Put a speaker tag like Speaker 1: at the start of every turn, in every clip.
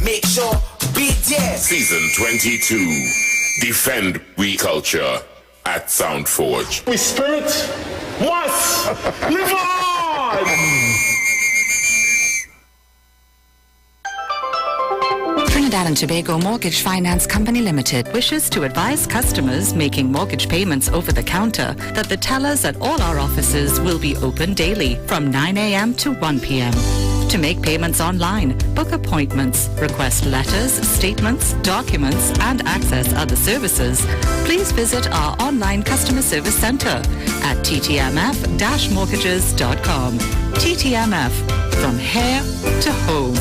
Speaker 1: Make sure be there.
Speaker 2: Season 22. Defend we culture at Soundforge.
Speaker 3: We spirit must live on!
Speaker 4: Trinidad and Tobago Mortgage Finance Company Limited wishes to advise customers making mortgage payments over the counter that the tellers at all our offices will be open daily from 9 a.m. to 1 p.m. To make payments online, book appointments, request letters, statements, documents, and access other services, please visit our online customer service center at ttmf-mortgages.com. TTMF, from here to home.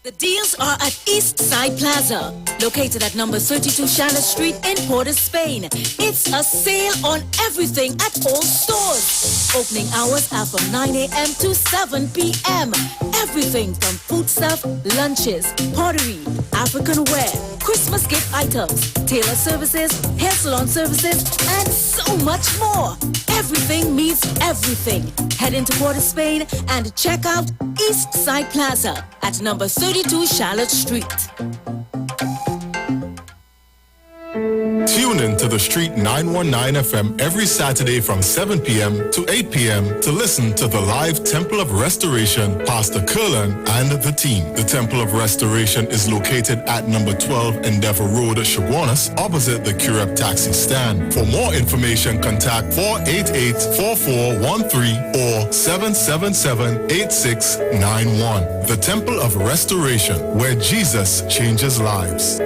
Speaker 5: The deals are at East Side Plaza, located at number 32 Charlotte Street in Port of Spain. It's a sale on everything at all stores. Opening hours are from 9 a.m. to 7 p.m. Everything from foodstuff, lunches, pottery, African wear, Christmas gift items, tailor services, hair salon services, and so much more. Everything means everything. Head into Port of Spain and check out East Side Plaza at number 32 Charlotte Street.
Speaker 6: Tune in to the Street 919 FM every Saturday from 7 p.m. to 8 p.m. to listen to the live Temple of Restoration, Pastor Curlin and the team. The Temple of Restoration is located at number 12 Endeavour Road, Chaguanas, opposite the Curab Taxi Stand. For more information, contact 488-4413 or 777-8691. The Temple of Restoration, where Jesus changes lives.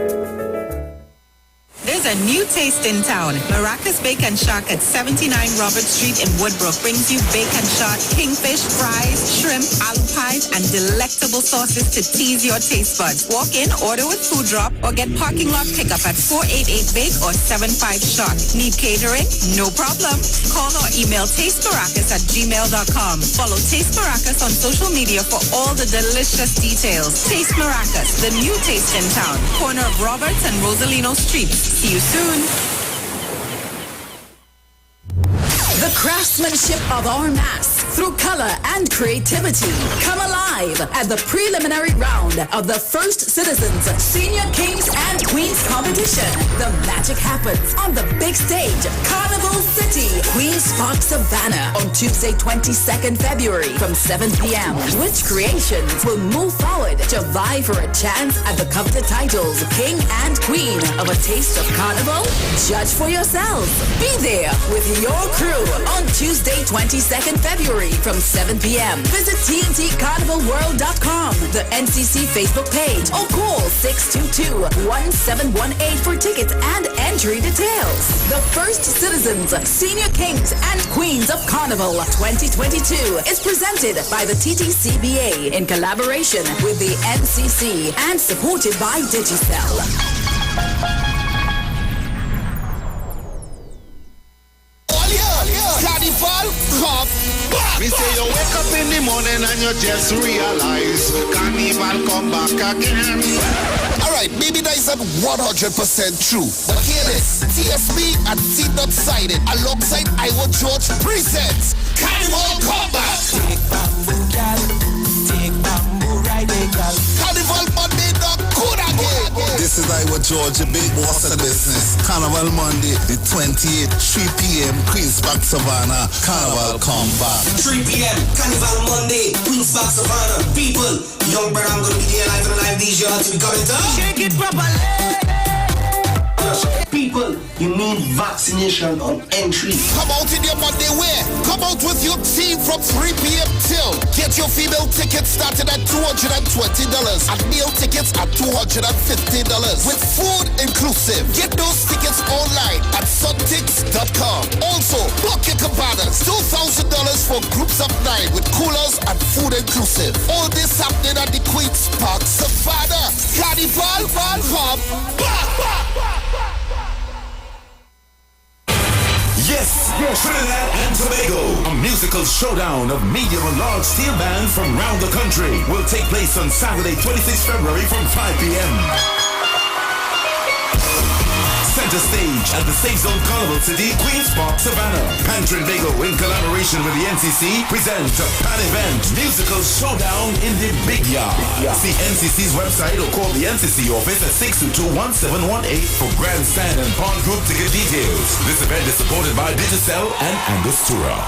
Speaker 7: There's a new taste in town. Maracas Bacon Shack at 79 Robert Street in Woodbrook brings you bacon shot, kingfish, fries, shrimp, aloo pies, and delectable sauces to tease your taste buds. Walk in, order with food drop, or get parking lot pickup at 488 Bake or 75 Shot. Need catering? No problem. Call or email tastemaracas@gmail.com. Follow Taste Maracas on social media for all the delicious details. Taste Maracas, the new taste in town. Corner of Roberts and Rosalino Streets. See you soon.
Speaker 8: The craftsmanship of our mass through color and creativity come alive at the preliminary round of the First Citizens Senior Kings and Queens competition. The magic happens on the big stage, Carnival City, Queens Park, Savannah, on Tuesday, 22nd February from 7 p.m. Which creations will move forward to vie for a chance at the coveted titles King and Queen of a Taste of Carnival? Judge for yourselves. Be there with your crew on Tuesday, 22nd February from 7 p.m. Visit TNTCarnivalWorld.com, the NCC Facebook page, or call 622-1718 for tickets and entry details. The First Citizens, Senior Kings and Queens of Carnival 2022 is presented by the TTCBA in collaboration with the NCC and supported by Digicel.
Speaker 9: Carnival, come back. Me say you wake up in the morning and you just realize Carnival come back again. Alright, maybe that isn't 100% true, but hear this. TSB and T-Dot Sided alongside Iwer George presents Carnival Come Back. Take bamboo, gal. Take bamboo, ride it, gal. Carnival Monday, not good again.
Speaker 10: This is Iwer George, a big boss of business. Carnival Monday, the 28th, 3 p.m., Queens Park, Savannah. Carnival come back.
Speaker 11: 3 p.m., Carnival Monday, Queens Park, Savannah. People, young brother, I'm going to be there live and live DJ to be coming to. Shake it properly. People, you need vaccination on entry.
Speaker 9: Come out in your Monday wear. Come out with your team from 3 p.m. till. Get your female tickets started at $220 and male tickets at $250 with food inclusive. Get those tickets online at suntix.com. Also, book your cabanas. $2,000 for groups of 9 with coolers and food inclusive. All this happening at the Queens Park Savannah. Carnival, come back.
Speaker 12: Yes, Trinidad and Tobago, a musical showdown of medium and large steel bands from around the country will take place on Saturday, 26th February from 5 p.m. center stage at the Safe Zone Carnival City, Queen's Park, Savannah. Pantry and Bagel, in collaboration with the NCC, present a pan event musical showdown in the Big Yard. See NCC's website or call the NCC office at 622-1718 for grandstand and pawn group ticket details. This event is supported by Digicel and Angostura.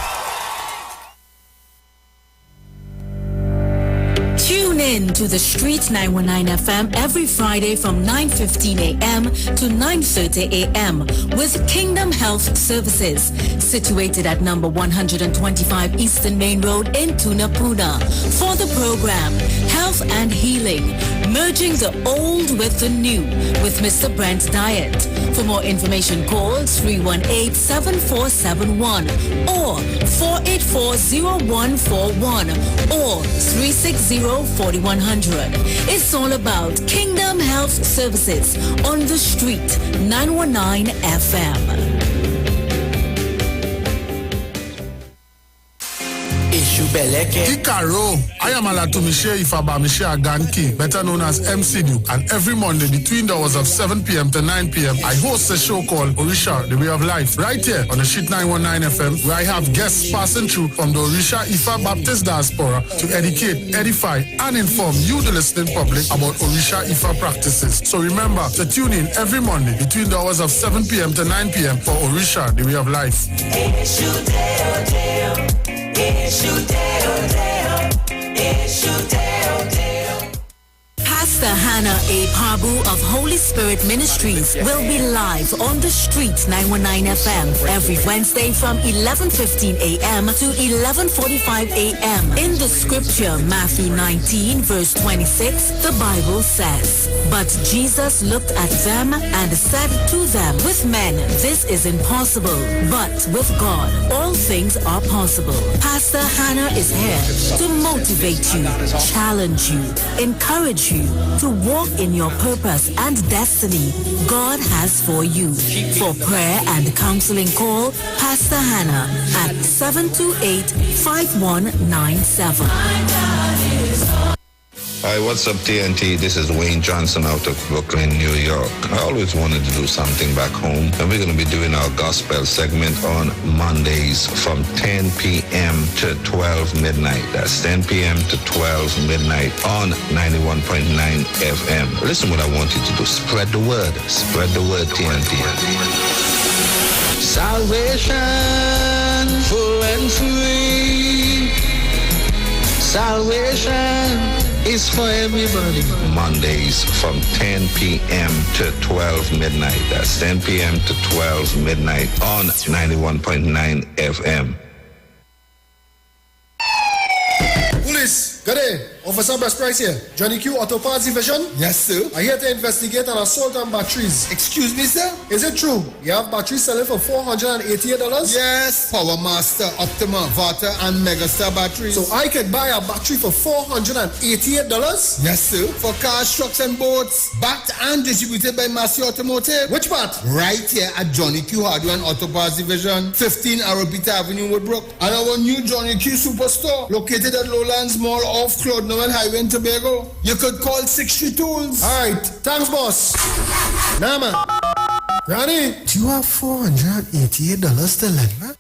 Speaker 5: Tune in to the Street 919 FM every Friday from 9:15 a.m. to 9:30 a.m. with Kingdom Health Services, situated at number 125 Eastern Main Road in Tunapuna. For the program, Health and Healing, merging the old with the new with Mr. Brent Diet. For more information, call 318-7471 or 484-0141 or 360-4100. It's all about Kingdom Health Services on the Street 919 FM.
Speaker 6: Ikaro, I am Alatumishe Ifaba Mishe Aganki, better known as MCD, and every Monday between the hours of 7 p.m. to 9 p.m. I host a show called Orisha, The Way of Life, right here on the Sheet 919 FM, where I have guests passing through from the Orisha Ifa Baptist Diaspora to educate, edify, and inform you, the listening public, about Orisha Ifa practices. So remember to tune in every Monday between the hours of 7 p.m. to 9 p.m. for Orisha, The Way of Life.
Speaker 5: Pastor Hannah A. Pabu of Holy Spirit Ministries will be live on the Street 919 FM every Wednesday from 11:15 a.m. to 11:45 a.m. In the scripture, Matthew 19 verse 26, the Bible says, "But Jesus looked at them and said to them, with men this is impossible, but with God all things are possible." Pastor Hannah is here to motivate you, challenge you, encourage you to walk in your purpose and destiny God has for you. For prayer and counseling, call Pastor Hannah at 728-5197.
Speaker 13: Hi, what's up, TNT? This is Wayne Johnson out of Brooklyn, New York. I always wanted to do something back home, and we're going to be doing our gospel segment on Mondays from 10 p.m. to 12 midnight. That's 10 p.m. to 12 midnight on 91.9 FM. Listen what I want you to do. Spread the word. Spread the word, TNT. Salvation, full and free. Salvation is for everybody. Mondays from 10 p.m. to 12 midnight. That's 10 p.m. to 12 midnight on 91.9 FM.
Speaker 14: Police, good day. Officer Best Price here. Johnny Q, Auto Parts Division.
Speaker 9: Yes, sir.
Speaker 14: I'm here to investigate an assault on batteries.
Speaker 9: Excuse me, sir?
Speaker 14: Is it true you have batteries selling for $488?
Speaker 9: Yes. Power Master, Optima, Vata, and Megastar batteries.
Speaker 14: So I can buy a battery for $488?
Speaker 9: Yes, sir. For cars, trucks, and boats. Backed and distributed by Massey Automotive.
Speaker 14: Which part?
Speaker 9: Right here at Johnny Q Hardware and Auto Parts Division, 15 Arrowbita Avenue, Woodbrook. And our new Johnny Q Superstore, located at Lowlands Mall off Claude Noel Highway in Tobago. You could call 63 Tools.
Speaker 14: Alright, thanks, boss. Nah, man. Ronnie, do you have $488 to lend, man?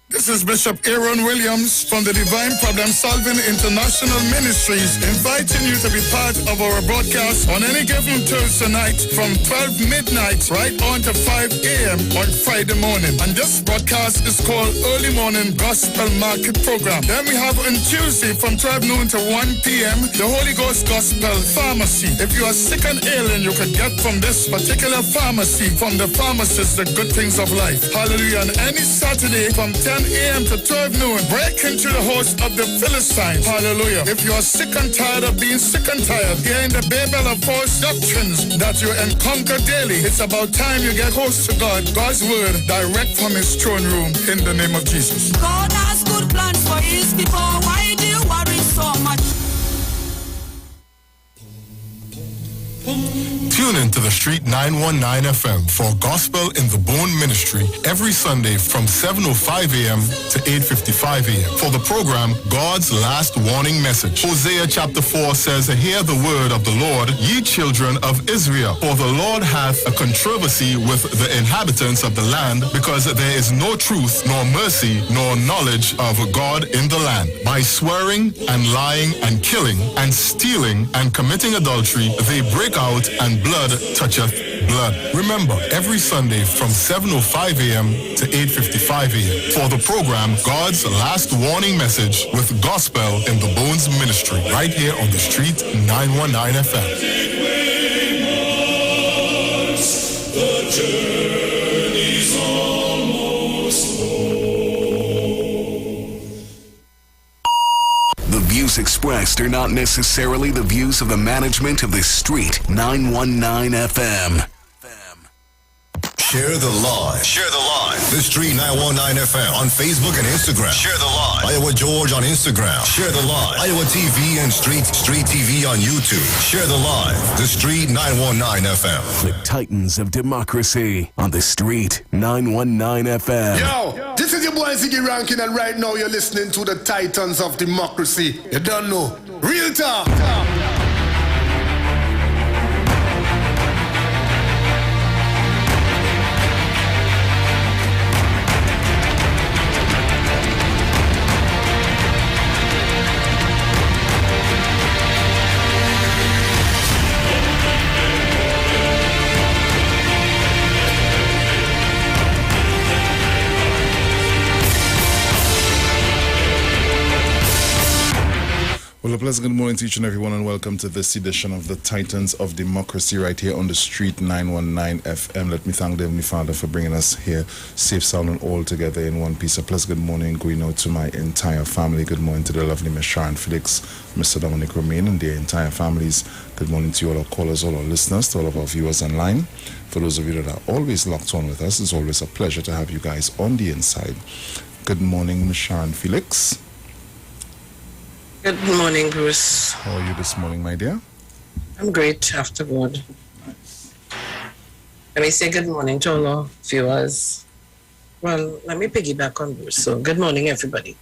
Speaker 6: This is Bishop Aaron Williams from the Divine Problem Solving International Ministries, inviting you to be part of our broadcast on any given Thursday night from 12 midnight right on to 5 a.m. on Friday morning. And this broadcast is called Early Morning Gospel Market Program. Then we have on Tuesday from 12 noon to 1 p.m. the Holy Ghost Gospel Pharmacy. If you are sick and ailing, you can get from this particular pharmacy, from the pharmacist, the good things of life. Hallelujah. And any Saturday from 10 a.m. to 12 noon, break into the host of the Philistines. Hallelujah. If you are sick and tired of being sick and tired, hearing the babel of false doctrines that you encounter daily, it's about time you get close to God, God's word, direct from his throne room, in the name of Jesus.
Speaker 15: God has good plans for his people. Why do you worry so much?
Speaker 6: Tune in to the Street 919 FM for Gospel in the Bone Ministry every Sunday from 7:05 a.m. to 8:55 a.m. For the program, God's Last Warning Message. Hosea chapter 4 says, "Hear the word of the Lord, ye children of Israel. For the Lord hath a controversy with the inhabitants of the land, because there is no truth, nor mercy, nor knowledge of God in the land. By swearing and lying and killing and stealing and committing adultery, they break out, and blood toucheth blood." Remember, every Sunday from 7:05 a.m. to 8:55 a.m. for the program God's Last Warning Message with Gospel in the Bones Ministry, right here on the Street 919 FM.
Speaker 16: The journey's almost home.
Speaker 17: The views expressed are not necessarily the views of the management of the Street 919 FM.
Speaker 18: Share the live. Share the live. The Street 919 FM on Facebook and Instagram. Share the live. Iowa George on Instagram. Share the live. Iowa TV and Street TV on YouTube. Share the live. The Street 919 FM.
Speaker 17: The Titans of Democracy on the Street 919 FM.
Speaker 9: Yo, this is your boy Ziggy Rankin, and right now you're listening to the Titans of Democracy. You don't know. Real talk.
Speaker 19: Well, a pleasant good morning to each and everyone, and welcome to this edition of the Titans of Democracy right here on the Street 919 FM. Let me thank the Heavenly Father for bringing us here safe, sound, and all together in one piece. A pleasant good morning going out to my entire family. Good morning to the lovely Miss Sharon Felix, Mr. Dominic Romain, and their entire families. Good morning to all our callers, all our listeners, to all of our viewers online. For those of you that are always locked on with us, it's always a pleasure to have you guys on the inside. Good morning, Miss Sharon Felix.
Speaker 20: Good morning, Bruce.
Speaker 19: How are you this morning, my dear?
Speaker 20: I'm great, after God. Nice. Let me say good morning to all our viewers. Well, let me piggyback on Bruce. So, good morning, everybody.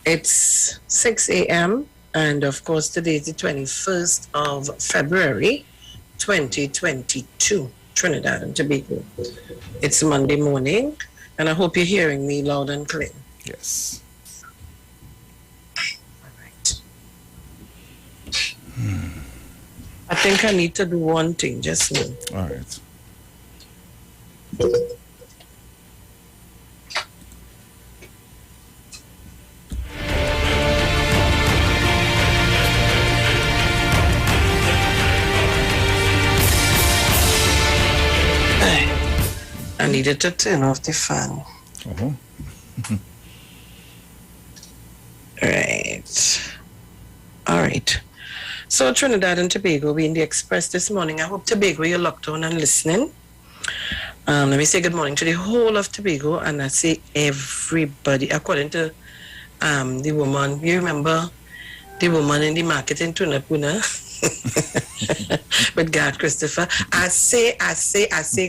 Speaker 20: It's 6 a.m. and, of course, today is the 21st of February, 2022, Trinidad and Tobago. It's Monday morning, and I hope you're hearing me loud and clear.
Speaker 19: Yes.
Speaker 20: I think I need to do one thing, just me.
Speaker 19: All right.
Speaker 20: I needed to turn off the fan.
Speaker 19: Uh-huh.
Speaker 20: All right. So Trinidad and Tobago, we in the Express this morning. I hope Tobago, you're locked on and listening. Let me say good morning to the whole of Tobago, and I say everybody, according to the woman, you remember the woman in the market in Tunapuna? With God, Christopher. I say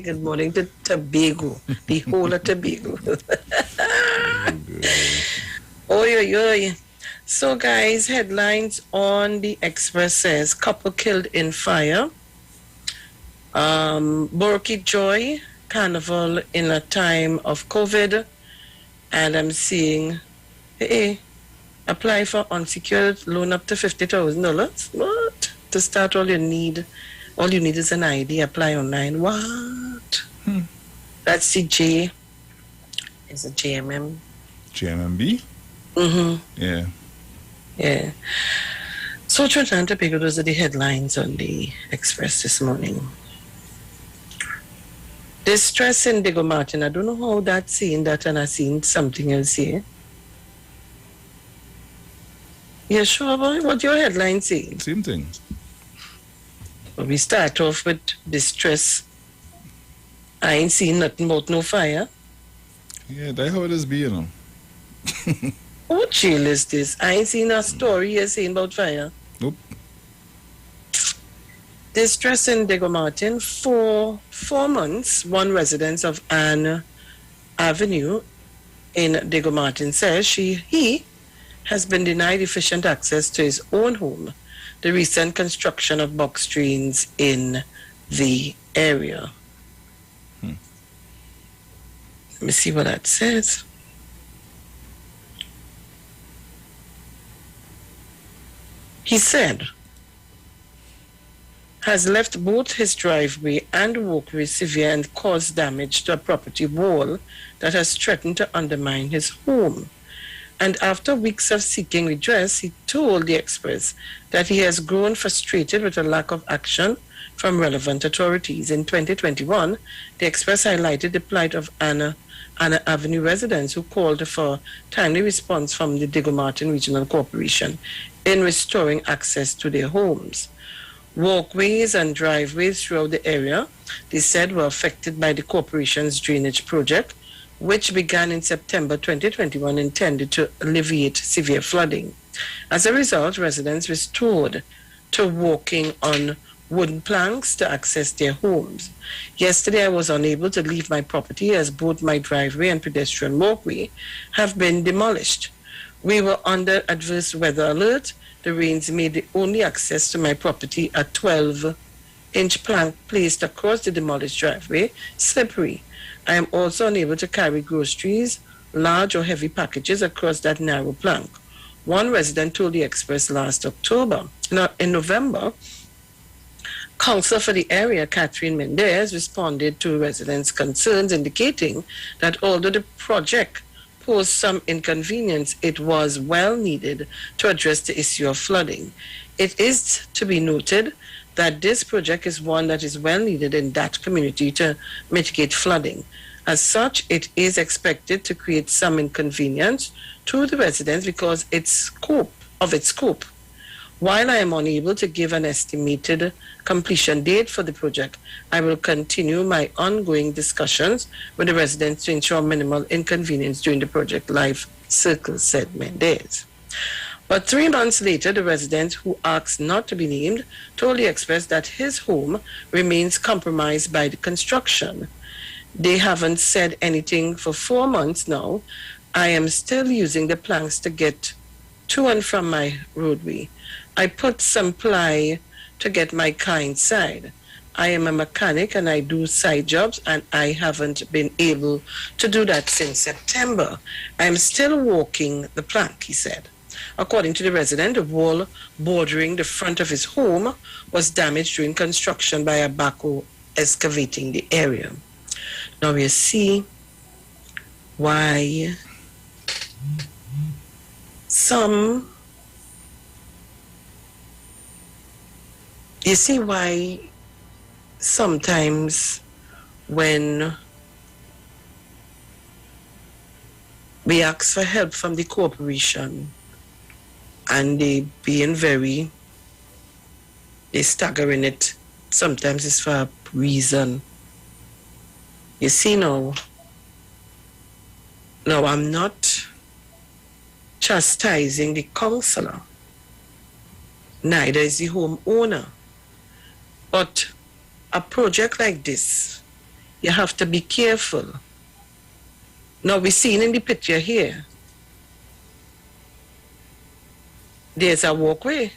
Speaker 20: good morning to Tobago, the whole of Tobago. Oy. So, guys, headlines on the Express says, couple killed in fire. Borky Joy, carnival in a time of COVID. And I'm seeing, apply for unsecured loan up to $50,000. What? To start, all you need is an ID. Apply online. What? That's the J. It's a JMM.
Speaker 19: JMMB?
Speaker 20: Mm-hmm.
Speaker 19: Yeah.
Speaker 20: Yeah. So, Trinidad and Tobago, those are the headlines on the Express this morning. Distress in Diego Martin. I don't know how that's seen that, and I've seen something else here. Yeah, sure, boy. What your headline saying?
Speaker 19: Same thing.
Speaker 20: Well, we start off with distress. I ain't seen nothing about no fire.
Speaker 19: Yeah, that's how it is be, you know.
Speaker 20: What jail is this? I ain't seen a story here saying about fire.
Speaker 19: Nope.
Speaker 20: Distress in Diego Martin for 4 months. One resident of Anne Avenue in Diego Martin says he has been denied efficient access to his own home. The recent construction of box drains in the area. Let me see what that says. He said, has left both his driveway and walkway severe and caused damage to a property wall that has threatened to undermine his home. And after weeks of seeking redress, he told the Express that he has grown frustrated with a lack of action from relevant authorities. In 2021, the Express highlighted the plight of Anna Avenue residents who called for timely response from the Diego Martin Regional Corporation in restoring access to their homes. Walkways and driveways throughout the area, they said, were affected by the corporation's drainage project, which began in September 2021, intended to alleviate severe flooding. As a result, residents restored to walking on wooden planks to access their homes. Yesterday, I was unable to leave my property as both my driveway and pedestrian walkway have been demolished. We were under adverse weather alert. The rains made the only access to my property a 12-inch plank placed across the demolished driveway slippery. I am also unable to carry groceries, large or heavy packages across that narrow plank. One resident told the Express last October. Now, in November, Council for the area, Catherine Mendez, responded to residents' concerns, indicating that although the project posed some inconvenience, it was well needed to address the issue of flooding. It is to be noted that this project is one that is well needed in that community to mitigate flooding. As such, it is expected to create some inconvenience to the residents because of its scope. While I am unable to give an estimated completion date for the project, I will continue my ongoing discussions with the residents to ensure minimal inconvenience during the project life cycle, said Mendez. But 3 months later, the resident, who asked not to be named, told the Express that his home remains compromised by the construction. They haven't said anything for 4 months now. I am still using the planks to get to and from my roadway. I put some ply to get my car inside. I am a mechanic and I do side jobs, and I haven't been able to do that since September. I am still walking the plank, he said. According to the resident, the wall bordering the front of his home was damaged during construction by a backhoe excavating the area. Now we see why sometimes when we ask for help from the corporation and they staggering it, sometimes it's for a reason. You see now I'm not chastising the councillor, neither is the homeowner. But a project like this, you have to be careful. Now we're seeing in the picture here, there's a walkway.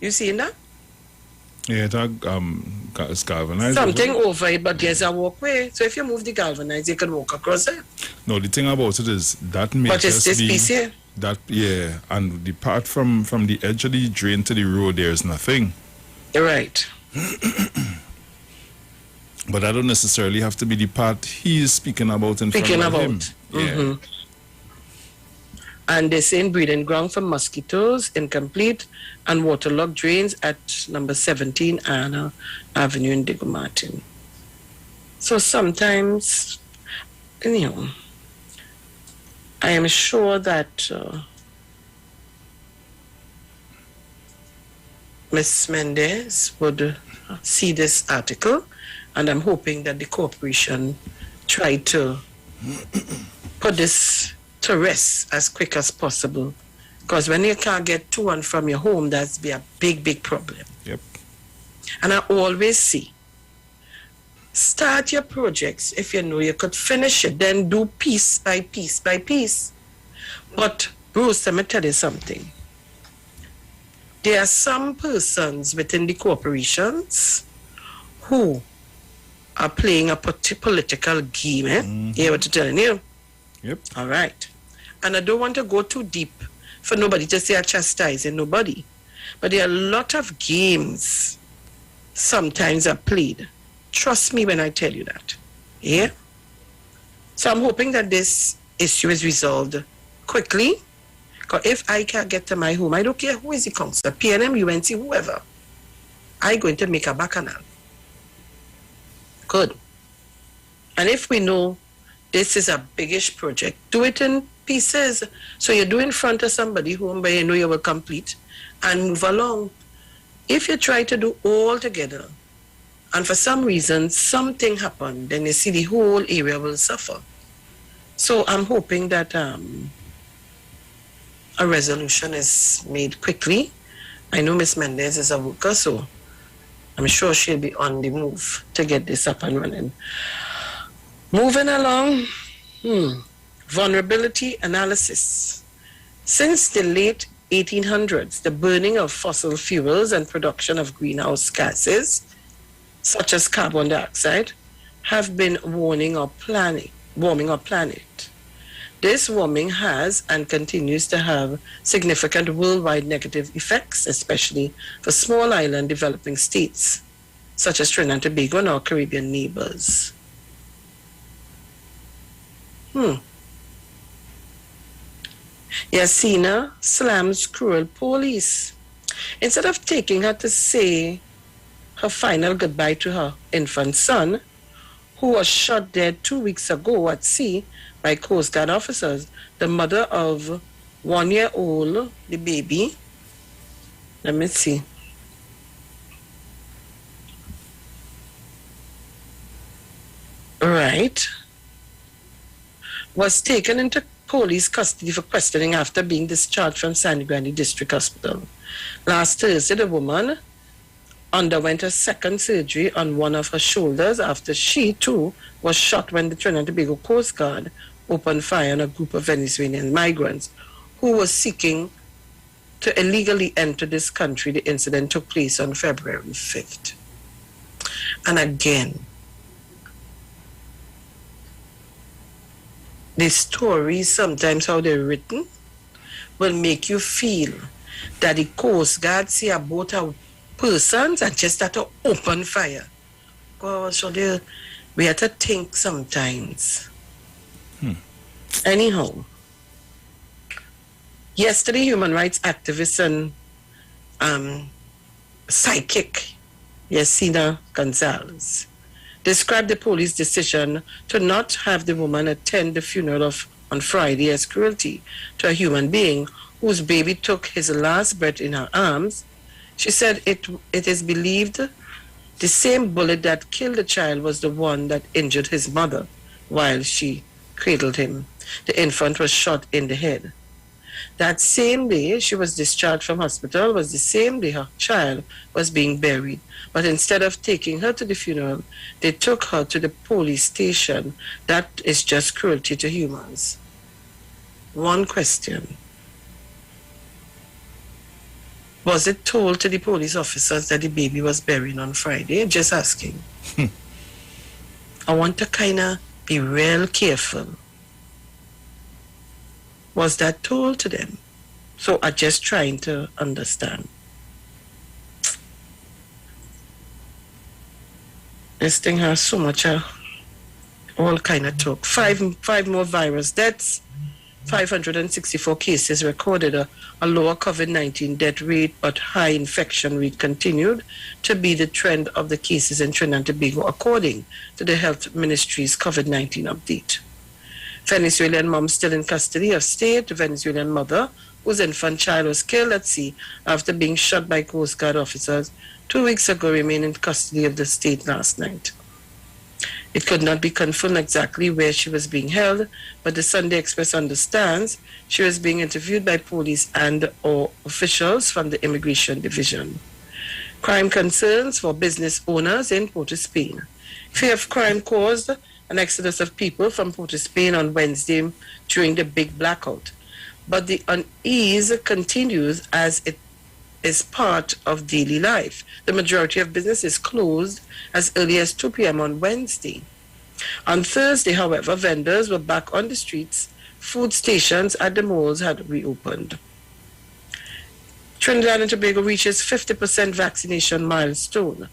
Speaker 20: You seeing that?
Speaker 19: Yeah, it's galvanized.
Speaker 20: Something over it, but there's a walkway. So if you move the galvanized, you can walk across it.
Speaker 19: No, the thing about it is that may
Speaker 20: but it's this
Speaker 19: be
Speaker 20: piece here.
Speaker 19: That, yeah, and the part from the edge of the drain to the road, there's nothing.
Speaker 20: You're right.
Speaker 19: But that don't necessarily have to be the part he is speaking about in front of him. Yeah.
Speaker 20: Mm-hmm. And they're saying breeding ground for mosquitoes, incomplete, and waterlogged drains at number 17 Anna Avenue in Diego Martin. So sometimes, I am sure that Ms. Mendez would see this article, and I'm hoping that the corporation try to put this to rest as quick as possible. Because when you can't get to and from your home, that's be a big, big problem.
Speaker 19: Yep.
Speaker 20: And I always say, start your projects if you know you could finish it, then do piece by piece by piece. But Bruce, let me tell you something. There are some persons within the corporations who are playing a political game. Hear what I'm telling you?
Speaker 19: Yep.
Speaker 20: All right. And I don't want to go too deep for nobody to say I'm chastising nobody. But there are a lot of games sometimes are played. Trust me when I tell you that. Yeah? So I'm hoping that this issue is resolved quickly. Because if I can't get to my home, I don't care who is the counselor, PNM, UNC, whoever, I'm going to make a bacchanal. Good. And if we know this is a biggish project, do it in pieces. So you do in front of somebody home where you know you will complete and move along. If you try to do all together and for some reason something happened, then you see the whole area will suffer. So I'm hoping that a resolution is made quickly. I know Miss Mendez is a worker, so I'm sure she'll be on the move to get this up and running. Moving along, vulnerability analysis. Since the late 1800s, the burning of fossil fuels and production of greenhouse gases, such as carbon dioxide, have been warming our planet. This warming has and continues to have significant worldwide negative effects, especially for small island developing states, such as Trinidad and Tobago and our Caribbean neighbors. Yasina slams cruel police. Instead of taking her to say her final goodbye to her infant son, who was shot dead 2 weeks ago at sea by Coast Guard officers, the mother of 1-year-old, the baby, let me see. Right. Was taken into police custody for questioning after being discharged from San Grande District Hospital. Last Thursday, the woman underwent a second surgery on one of her shoulders after she, too, was shot when the Trinidad and Tobago Coast Guard opened fire on a group of Venezuelan migrants who were seeking to illegally enter this country. The incident took place on February 5th. And again, the stories, sometimes how they're written, will make you feel that the Coast Guard see a boat of persons and just start to open fire. God, so we have to think sometimes. Anyhow, yesterday, human rights activist and psychic Yasina Gonzalez described the police decision to not have the woman attend the funeral on Friday as cruelty to a human being whose baby took his last breath in her arms. She said it is believed the same bullet that killed the child was the one that injured his mother while she cradled him. The infant was shot in the head. That same day she was discharged from hospital was the same day her child was being buried. But instead of taking her to the funeral, they took her to the police station. That is just cruelty to humans. One question. Was it told to the police officers that the baby was buried on Friday? Just asking. I want to kind of be real careful. Was that told to them? So I'm just trying to understand. This thing has so much all kind of talk. Five more virus deaths. 564 cases recorded, a lower COVID-19 death rate, but high infection rate continued to be the trend of the cases in Trinidad and Tobago, according to the Health Ministry's COVID-19 update. Venezuelan mom still in custody of state. The Venezuelan mother, whose infant child was killed at sea after being shot by Coast Guard officers 2 weeks ago, remained in custody of the state last night. It could not be confirmed exactly where she was being held, but the Sunday Express understands she was being interviewed by police and or officials from the Immigration Division. Crime concerns for business owners in Port of Spain. Fear of crime caused an exodus of people from Port of Spain on Wednesday during the big blackout. But the unease continues as it is part of daily life. The majority of businesses closed as early as 2 p.m. on Wednesday. On Thursday, however, vendors were back on the streets. Food stations at the malls had reopened. Trinidad and Tobago reaches 50% vaccination milestone.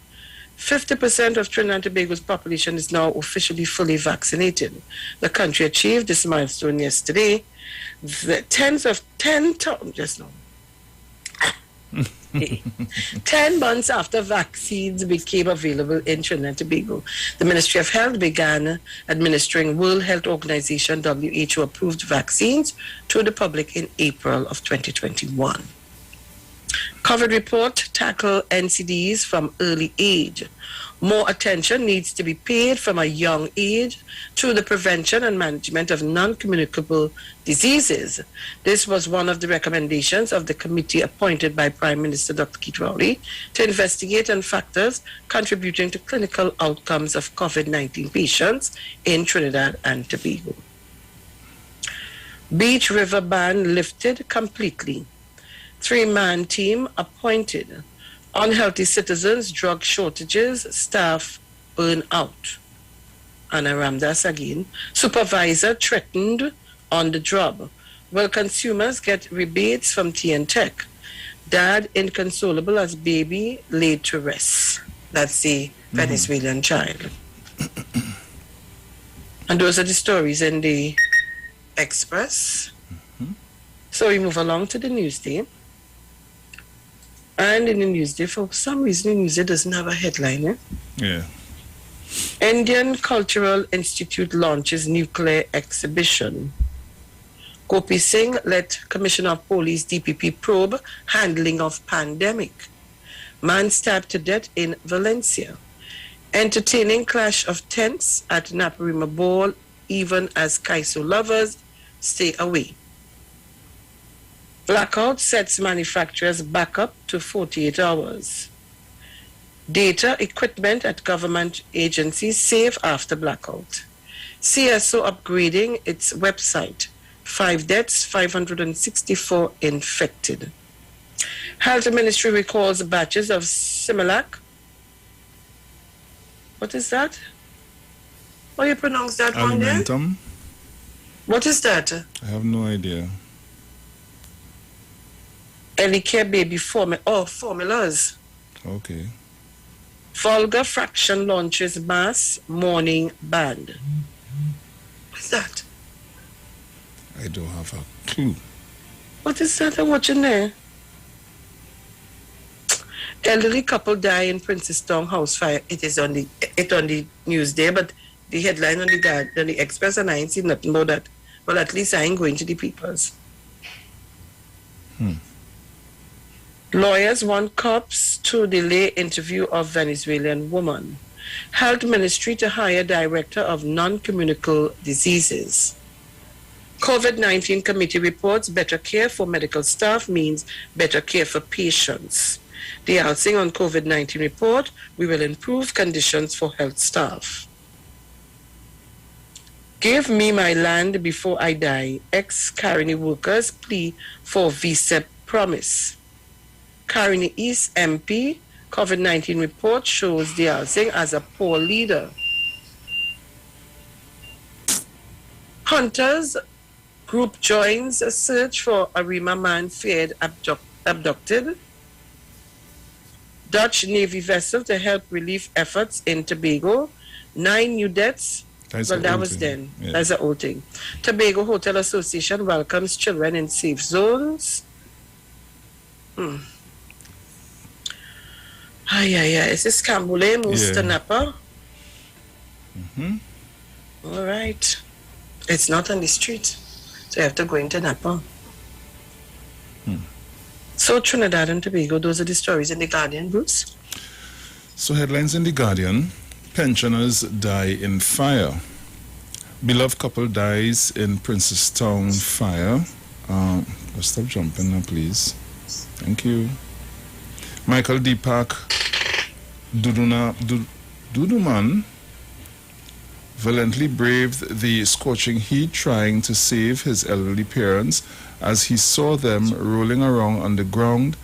Speaker 20: 50% of Trinidad and Tobago's population is now officially fully vaccinated. The country achieved this milestone yesterday. The 10 months after vaccines became available in Trinidad and Tobago, the Ministry of Health began administering World Health Organization WHO approved vaccines to the public in April of 2021. COVID report tackle NCDs from early age. More attention needs to be paid from a young age to the prevention and management of non-communicable diseases. This was one of the recommendations of the committee appointed by Prime Minister Dr. Keith Rowley to investigate on factors contributing to clinical outcomes of COVID-19 patients in Trinidad and Tobago. Beach River ban lifted completely. 3-man team appointed. Unhealthy citizens, drug shortages, staff burn out. Anna Ramdas again. Supervisor threatened on the job. Will consumers get rebates from TN-Tech? Dad inconsolable as baby laid to rest. That's the Venezuelan child. And those are the stories in the Express. So we move along to the Newsday. And in the Newsday, for some reason, the Newsday doesn't have a headline.
Speaker 19: Yeah.
Speaker 20: Indian Cultural Institute launches nuclear exhibition. Gopi Singh let Commissioner of Police DPP probe handling of pandemic. Man stabbed to death in Valencia. Entertaining clash of tents at Naparima Ball, even as Kaiso lovers stay away. Blackout sets manufacturers back up to 48 hours. Data equipment at government agencies save after blackout. CSO upgrading its website. 5 deaths, 564 infected. Health Ministry recalls batches of Similac. What is that? How do you pronounce that one there?
Speaker 19: Alimentum?
Speaker 20: What is that?
Speaker 19: I have no idea.
Speaker 20: Elicare baby formulas.
Speaker 19: Okay.
Speaker 20: Volga Fraction launches mass morning band. What's that?
Speaker 19: I don't have a clue.
Speaker 20: What is that I'm watching there? Elderly couple die in Princestown house fire. It is on the Newsday, but the headline on the Express, and I ain't seen nothing about that. Well, at least I ain't going to the papers. Lawyers want cops to delay interview of Venezuelan woman. Health Ministry to hire director of non-communicable diseases. COVID-19 committee reports better care for medical staff means better care for patients. The housing on COVID-19 report, we will improve conditions for health staff. Give me my land before I die. Ex-Caroni workers plea for VSEP promise. Caroni East MP, COVID-19 report shows the housing as a poor leader. Hunters group joins a search for Arima man feared abducted. Dutch Navy vessel to help relief efforts in Tobago. 9 new deaths. That was then. Yeah. That's an old thing. Tobago Hotel Association welcomes children in safe zones. Is this Cambule moves to Napa? All right. It's not on the street, so you have to go into Napa. So Trinidad and Tobago, those are the stories in The Guardian, Bruce.
Speaker 19: So headlines in The Guardian. Pensioners die in fire. Beloved couple dies in Princestown fire. Stop jumping now, please. Thank you. Michael D. Park Duduman valiantly braved the scorching heat trying to save his elderly parents as he saw them rolling around on the ground,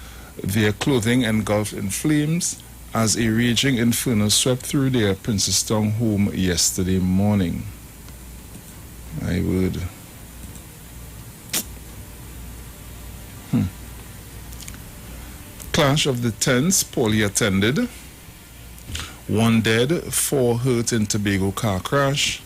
Speaker 19: their clothing engulfed in flames as a raging inferno swept through their Princestown home yesterday morning. My word. Clash of the Tents, poorly attended. 1 dead, 4 hurt in Tobago car crash.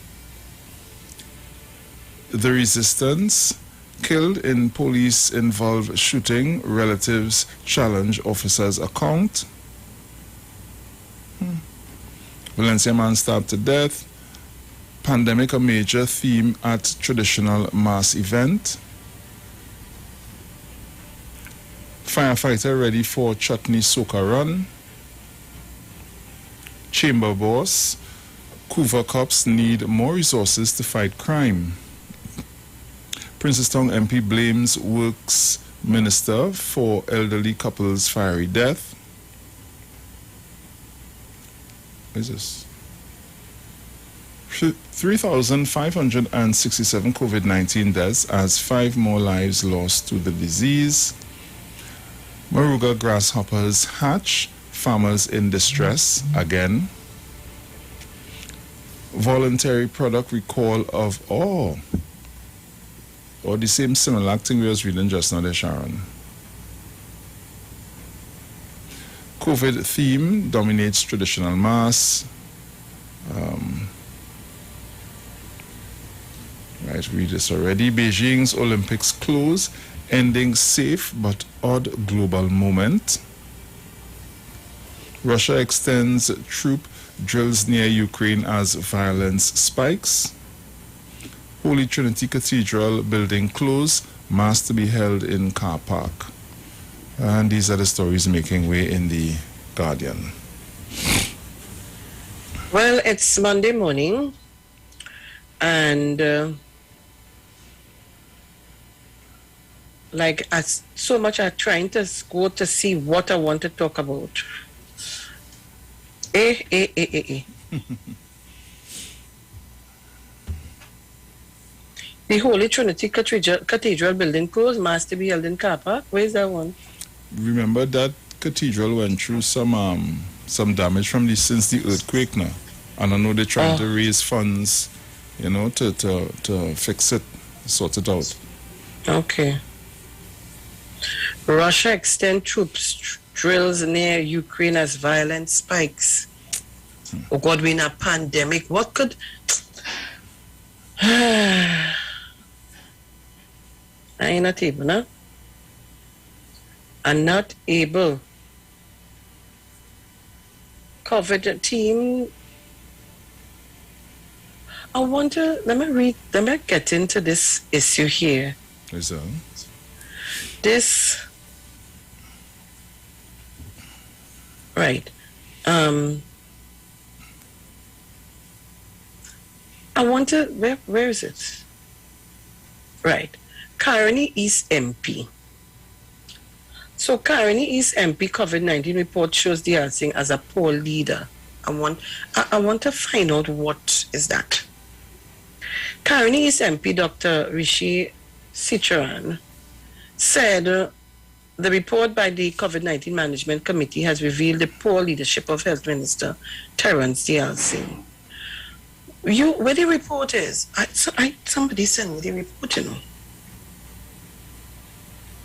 Speaker 19: The Resistance, killed in police-involved shooting. Relatives challenge officer's account. Valencia man stabbed to death. Pandemic a major theme at traditional mass event. Firefighter ready for chutney soca run. Chamber boss, Couva cops need more resources to fight crime. Princestown MP blames Works Minister for elderly couple's fiery death. What is this? 3,567 COVID-19 deaths as 5 more lives lost to the disease. Maruga grasshoppers hatch, farmers in distress again. Voluntary product recall of or the same similar thing we was reading just now there, Sharon. COVID theme dominates traditional mass. Right, read this already. Beijing's Olympics close, ending safe but odd global moment. Russia extends troop drills near Ukraine as violence spikes. Holy Trinity Cathedral building closed, mass to be held in car park. And these are the stories making way in the Guardian.
Speaker 20: Well, it's Monday morning, and so much I'm trying to go to see what I want to talk about. The Holy Trinity Cathedral building closed, mass to be held in car park. Where's that one?
Speaker 19: Remember that cathedral went through some damage since the earthquake now, and I know they're trying to raise funds, to fix it, sort it out.
Speaker 20: Okay. Russia extend troops drills near Ukraine as violence spikes. Oh God, we're in a pandemic. What could... I ain't not able, no? I'm not able. COVID team... let me get into this issue here.
Speaker 19: Is that?
Speaker 20: This... Right. Where is it? Right. Caroni East MP. So Caroni East MP COVID-19 report shows the Alsing as a poor leader. I want to find out what is that. Caroni East MP Dr. Rishi Sicharan said the report by the COVID-19 Management Committee has revealed the poor leadership of Health Minister Terence Alsing. Where the report is? Somebody sent me the report,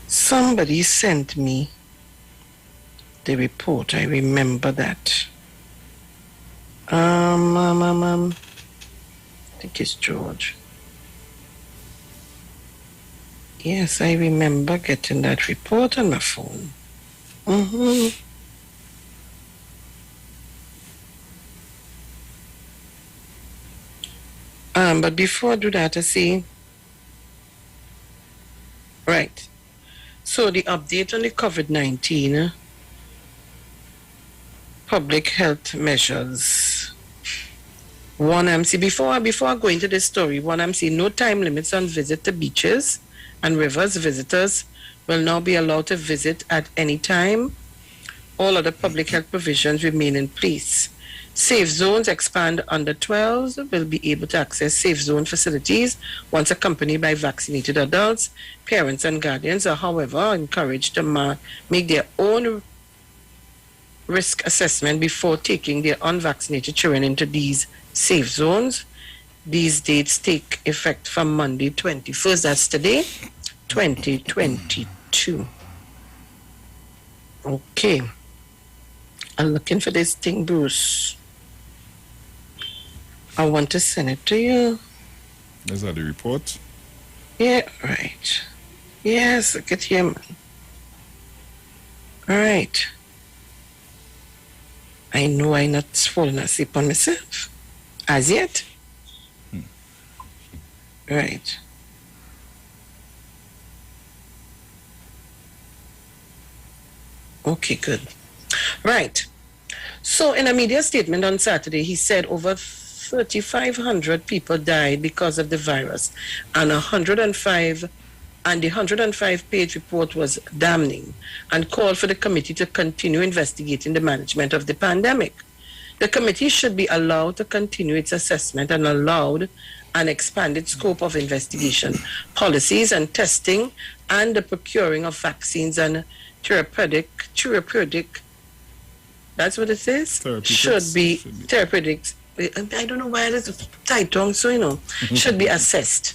Speaker 20: Somebody sent me the report. I remember that. I think it's George. Yes, I remember getting that report on my phone. But before I do that, I see. Right. So the update on the COVID-19 public health measures. 1MC, before I go into this story, 1MC, no time limits on visit to beaches and rivers. Visitors will now be allowed to visit at any time. All other public health provisions remain in place. Safe zones expand. Under 12s will be able to access safe zone facilities once accompanied by vaccinated adults. Parents and guardians are, however, encouraged to make their own risk assessment before taking their unvaccinated children into these safe zones. These dates take effect from Monday 21st, that's today, 2022. Okay. I'm looking for this thing, Bruce. I want to send it to you.
Speaker 19: Is that the report?
Speaker 20: Yeah, right. Yes, look at him. All right. I know I'm not falling asleep on myself. As yet. Right. Okay, good. Right. So in a media statement on Saturday, he said over 3,500 people died because of the virus, and the 105-page report was damning and called for the committee to continue investigating the management of the pandemic. The committee should be allowed to continue its assessment and allowed an expanded scope of investigation, policies and testing, and the procuring of vaccines and therapeutic, that's what it says? Therapeutics. I don't know why it is tight tongue, so should be assessed.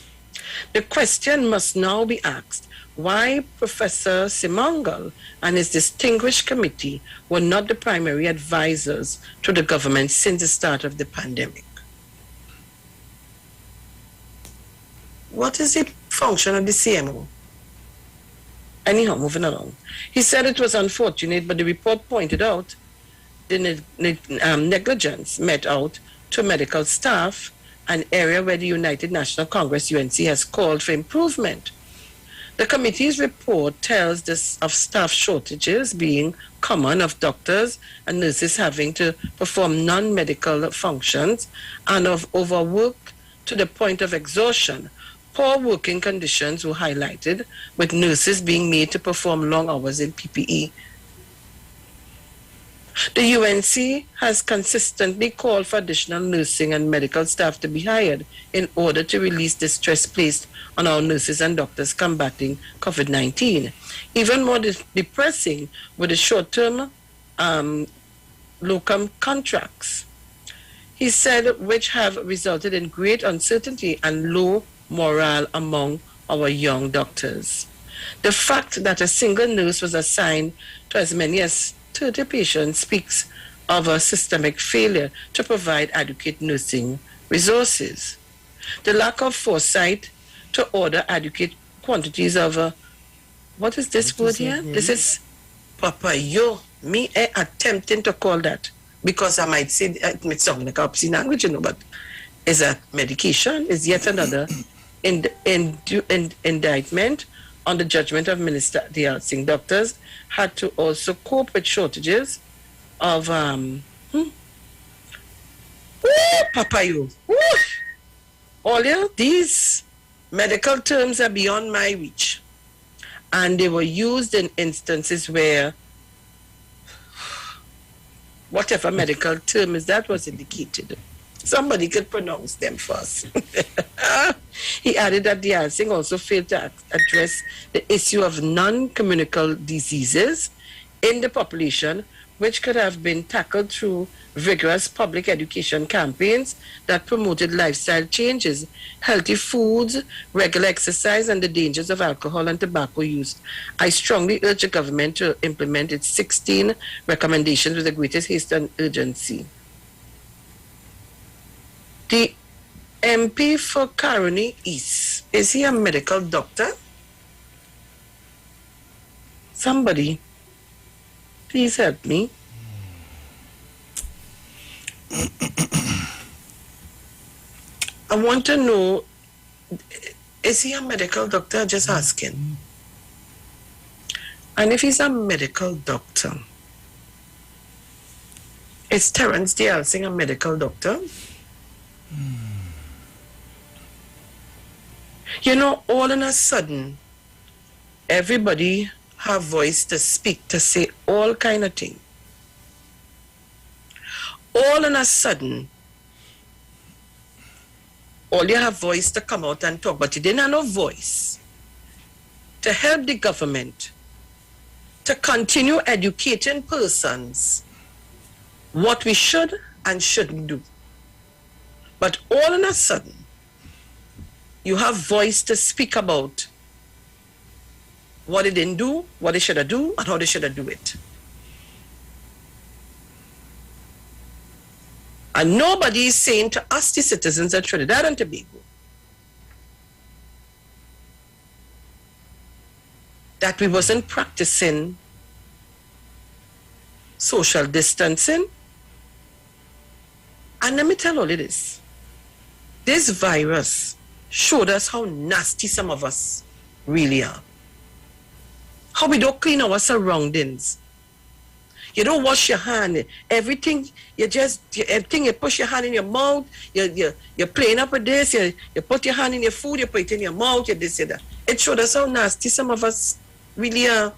Speaker 20: The question must now be asked, why Professor Simangal and his distinguished committee were not the primary advisors to the government since the start of the pandemic. What is the function of the CMO? Anyhow, moving along. He said it was unfortunate, but the report pointed out the negligence met out to medical staff, an area where the United National Congress, UNC, has called for improvement. The committee's report tells this of staff shortages being common, of doctors and nurses having to perform non-medical functions, and of overwork to the point of exhaustion. Poor working conditions were highlighted, with nurses being made to perform long hours in PPE. The UNC has consistently called for additional nursing and medical staff to be hired in order to release the stress placed on our nurses and doctors combating COVID-19. Even more depressing were the short-term locum contracts, he said, which have resulted in great uncertainty and low morale among our young doctors. The fact that a single nurse was assigned to as many as 30 patients speaks of a systemic failure to provide adequate nursing resources. The lack of foresight to order adequate quantities of, what is this word here? This is me attempting to call that, because I might say it may sound like obscene language, but is a medication, is yet another indictment on the judgment of Minister Dial Singh. Doctors had to also cope with shortages of all these medical terms are beyond my reach, and they were used in instances where whatever medical term is that was indicated, somebody could pronounce them first. He added that Dial Singh also failed to address the issue of non-communicable diseases in the population, which could have been tackled through vigorous public education campaigns that promoted lifestyle changes, healthy foods, regular exercise, and the dangers of alcohol and tobacco use. I strongly urge the government to implement its 16 recommendations with the greatest haste and urgency. The MP for Caroni East, is he a medical doctor? Somebody, please help me. I want to know, is he a medical doctor? Just asking. And if he's a medical doctor, is Terence Dial Singh a medical doctor? You know, all in a sudden, everybody have voice to speak, to say all kind of things. all of a sudden, all you have voice to come out and talk, but you didn't have no voice to help the government to continue educating persons what we should and shouldn't do. But all of a sudden, you have voice to speak about what they didn't do, what they should have do, and how they should have do it. And nobody is saying to us, the citizens of Trinidad and Tobago, that we wasn't practicing social distancing. And let me tell all of this. This virus showed us how nasty some of us really are. How we don't clean our surroundings. You don't wash your hand. Everything, you push your hand in your mouth, you're playing up with this, you put your hand in your food, you put it in your mouth, you this, you that. It showed us how nasty some of us really are.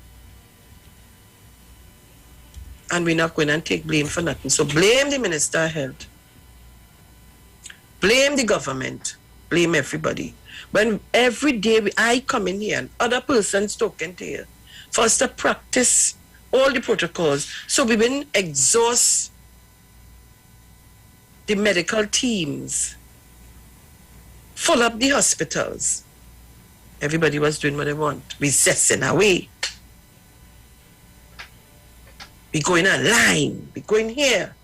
Speaker 20: And we're not going to take blame for nothing. So blame the Minister of Health. Blame the government. Blame everybody. When every day I come in here and other persons talking to you, for us to practice all the protocols. So we've been exhaust the medical teams, full up the hospitals. Everybody was doing what they want. We zesting away. We go in a line. We go in here.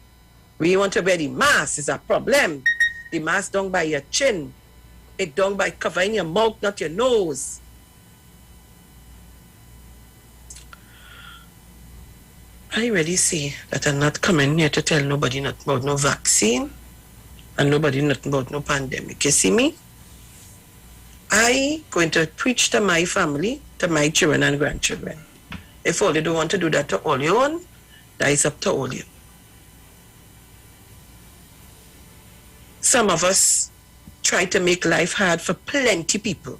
Speaker 20: We want to wear the mask. It's a problem. The mask down by your chin. It down by covering your mouth, not your nose. I already say that I'm not coming here to tell nobody nothing about no vaccine and nobody nothing about no pandemic. You see me? I going to preach to my family, to my children and grandchildren. If all you don't want to do that to all your own, that is up to all you. Some of us try to make life hard for plenty people.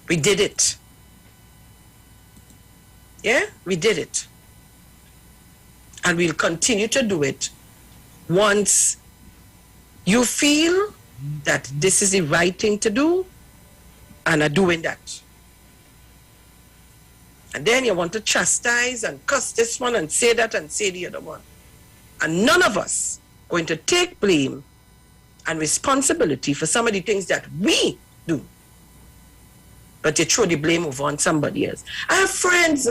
Speaker 20: We did it. Yeah, we did it. And we'll continue to do it once you feel that this is the right thing to do and are doing that. And then you want to chastise and cuss this one and say that and say the other one. And none of us going to take blame and responsibility for some of the things that we do. But you throw the blame over on somebody else. I have friends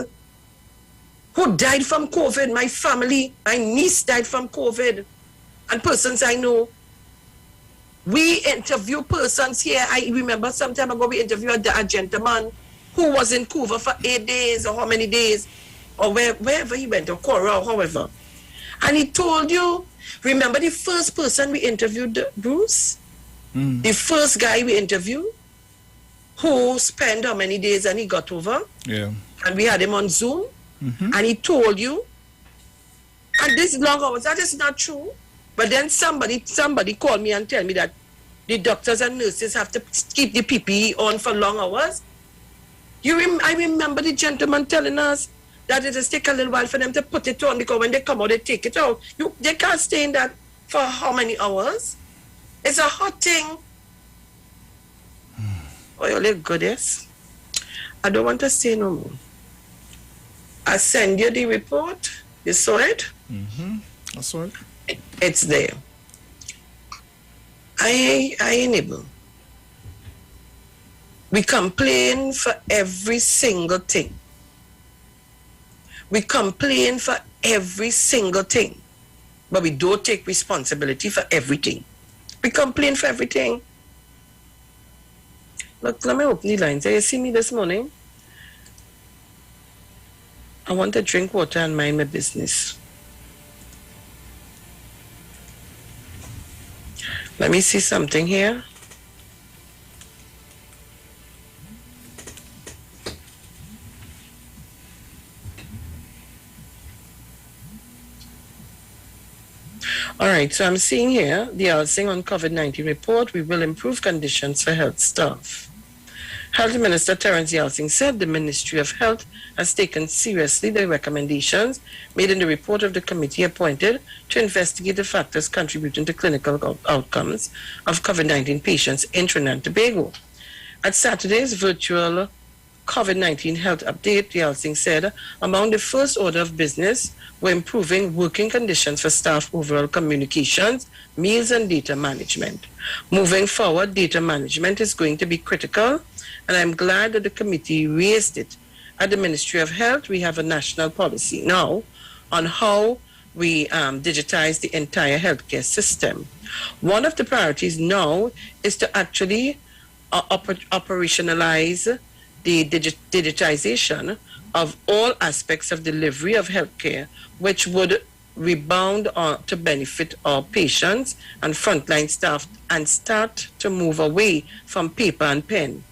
Speaker 20: who died from COVID. My family, my niece died from COVID. And persons I know. We interview persons here. I remember some time ago we interviewed a gentleman who was in Cuba for 8 days or how many days, or wherever he went, or Cora or however. And he told you, remember the first person we interviewed, Bruce? The first guy we interviewed, who spent how many days and he got over?
Speaker 19: Yeah.
Speaker 20: And we had him on Zoom. And he told you, and this long hours, that is not true. But then somebody called me and tell me that the doctors and nurses have to keep the PPE on for long hours. I remember the gentleman telling us that it will take a little while for them to put it on because when they come out, they take it out. They can't stay in that for how many hours? It's a hot thing. Oh, you look good, yes? I don't want to say no more. I send you the report. You saw it?
Speaker 19: I saw it.
Speaker 20: It's there. I enable. We complain for every single thing. We complain for every single thing. But we don't take responsibility for everything. We complain for everything. Look, let me open the lines. You see me this morning? I want to drink water and mind my business. Let me see something here. All right, so I'm seeing here the housing on COVID-19 report. We will improve conditions for health staff. Health Minister Terence Yelsing said the Ministry of Health has taken seriously the recommendations made in the report of the committee appointed to investigate the factors contributing to clinical outcomes of COVID-19 patients in Trinidad and Tobago. At Saturday's virtual COVID-19 health update, Yelsing said among the first order of business were improving working conditions for staff, overall communications, meals and data management. Moving forward, data management is going to be critical, and I'm glad that the committee raised it. At the Ministry of Health, we have a national policy now on how we digitize the entire healthcare system. One of the priorities now is to actually operationalize the digitization of all aspects of delivery of healthcare, which would rebound to benefit our patients and frontline staff and start to move away from paper and pen.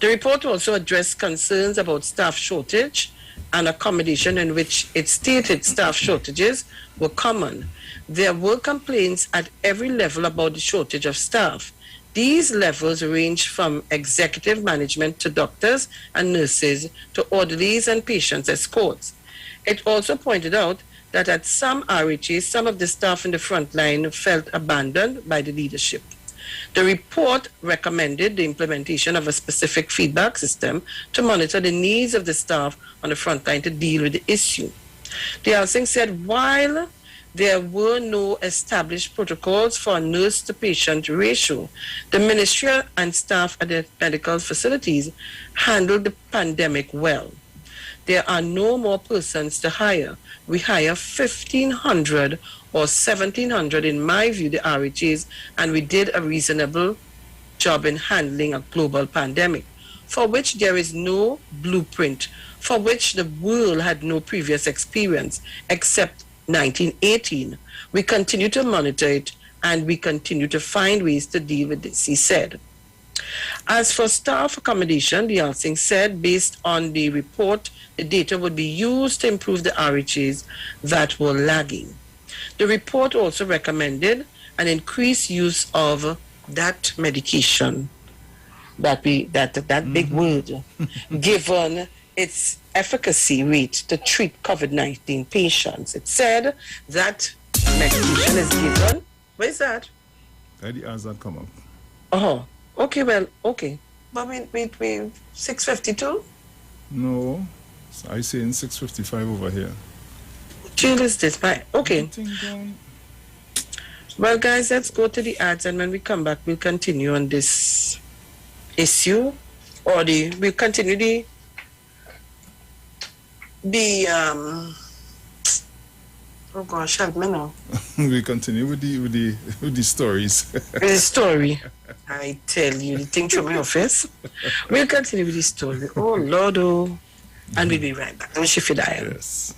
Speaker 20: The report also addressed concerns about staff shortage and accommodation, in which it stated staff shortages were common. There were complaints at every level about the shortage of staff. These levels range from executive management to doctors and nurses to orderlies and patients escorts. It also pointed out that at some RHAs, some of the staff in the front line felt abandoned by the leadership. The report recommended the implementation of a specific feedback system to monitor the needs of the staff on the front line to deal with the issue. The Yelsing said while there were no established protocols for a nurse-to-patient ratio, the ministry and staff at the medical facilities handled the pandemic well. There are no more persons to hire. We hire 1,500 or 1,700, in my view, the RHAs, and we did a reasonable job in handling a global pandemic, for which there is no blueprint, for which the world had no previous experience except 1918. We continue to monitor it, and we continue to find ways to deal with this, he said. As for staff accommodation, the Yelsing said based on the report, the data would be used to improve the RHAs that were lagging. The report also recommended an increased use of that medication, that big word, given its efficacy rate to treat COVID-19 patients. It said that medication is given. Where is that?
Speaker 19: The answer that come up.
Speaker 20: Oh, okay, well, okay. But we 652?
Speaker 19: No, I say in 655 over here.
Speaker 20: Jail is this, right? Okay. Well, guys, let's go to the ads, and when we come back, we'll continue on this issue, or we'll continue oh gosh, help me now.
Speaker 19: We continue with the stories.
Speaker 20: The story. I tell you, the thing through my office. We'll continue with the story. Oh Lord, oh. And we'll be right back. Don't shift your dial.
Speaker 19: Yes.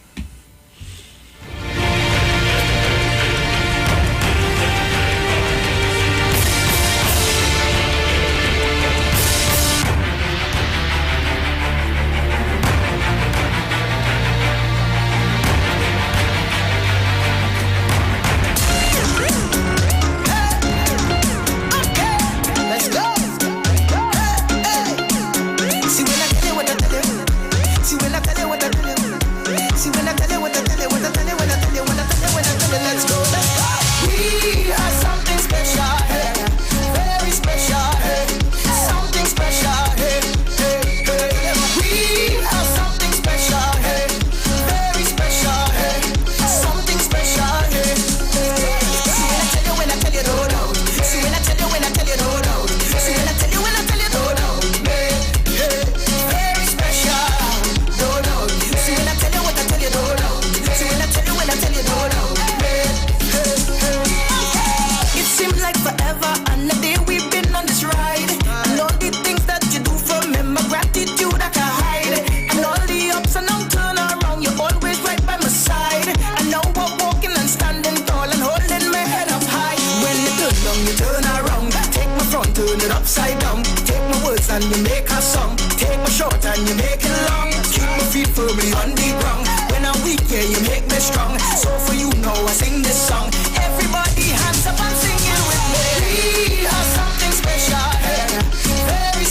Speaker 15: Very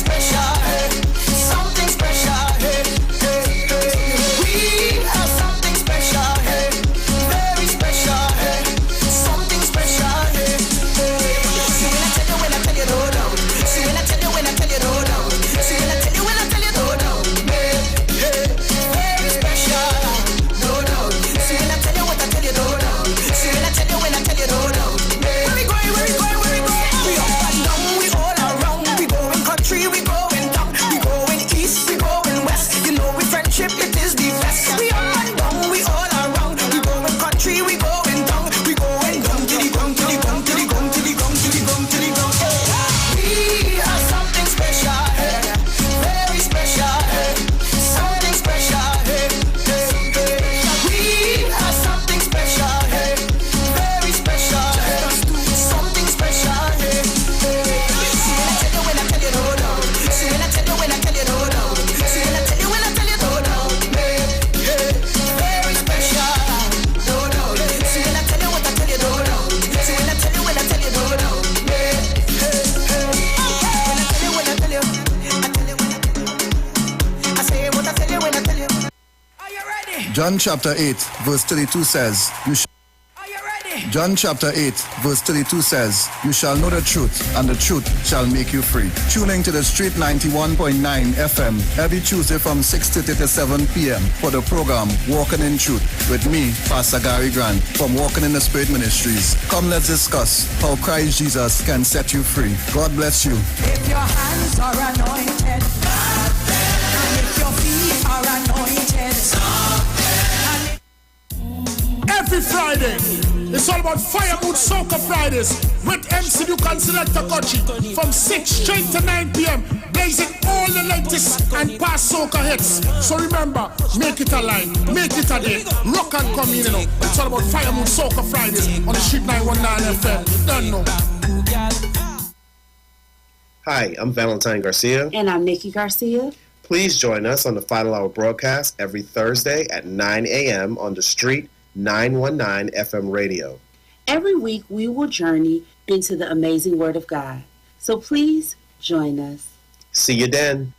Speaker 21: John chapter 8, verse 32 says, John chapter 8, verse 32 says, you shall know the truth, and the truth shall make you free. Tuning to the Street 91.9 FM every Tuesday from 6:30 to 7 p.m. for the program Walking in Truth with me, Pastor Gary Grant from Walking in the Spirit Ministries. Come, let's discuss how Christ Jesus can set you free. God bless you.
Speaker 15: If your hands are anointed, and if your feet are anointed,
Speaker 3: Every Friday, it's all about Fire Mood Soca Fridays with MC Dukan Selector Kochi from 6 straight to 9 p.m. blazing all the latest and past soca hits. So remember, make it a line, make it a day, rock and come in, you know. It's all about Fire Mood Soca Fridays on the Street 919 FM. You don't know.
Speaker 22: Hi, I'm Valentine Garcia.
Speaker 23: And I'm Nikki Garcia.
Speaker 22: Please join us on the Final Hour broadcast every Thursday at 9 a.m. on the Street 919 FM radio.
Speaker 23: Every week we will journey into the amazing Word of God. So please join us.
Speaker 22: See you then.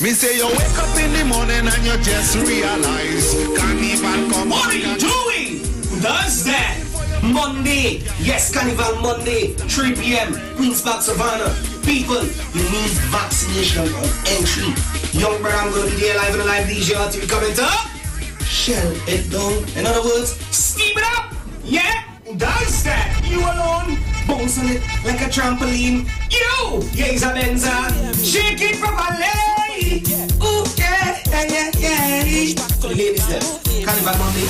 Speaker 10: Me say you wake up in the morning and you just realize Carnival come.
Speaker 11: What are you doing? Who does that? Monday. Yes, Carnival Monday, 3 p.m. Queen's Park, Savannah. People, you need vaccination on entry. Young brother, I'm going to be there live and alive DJ until you comment up. Shell it down. In other words, steam it up. Yeah? Who does that? You alone. Bounce on it like a trampoline. You! Yeza Benza. Shake it properly. Ooh, yeah. So the ladies there. Carnival Monday.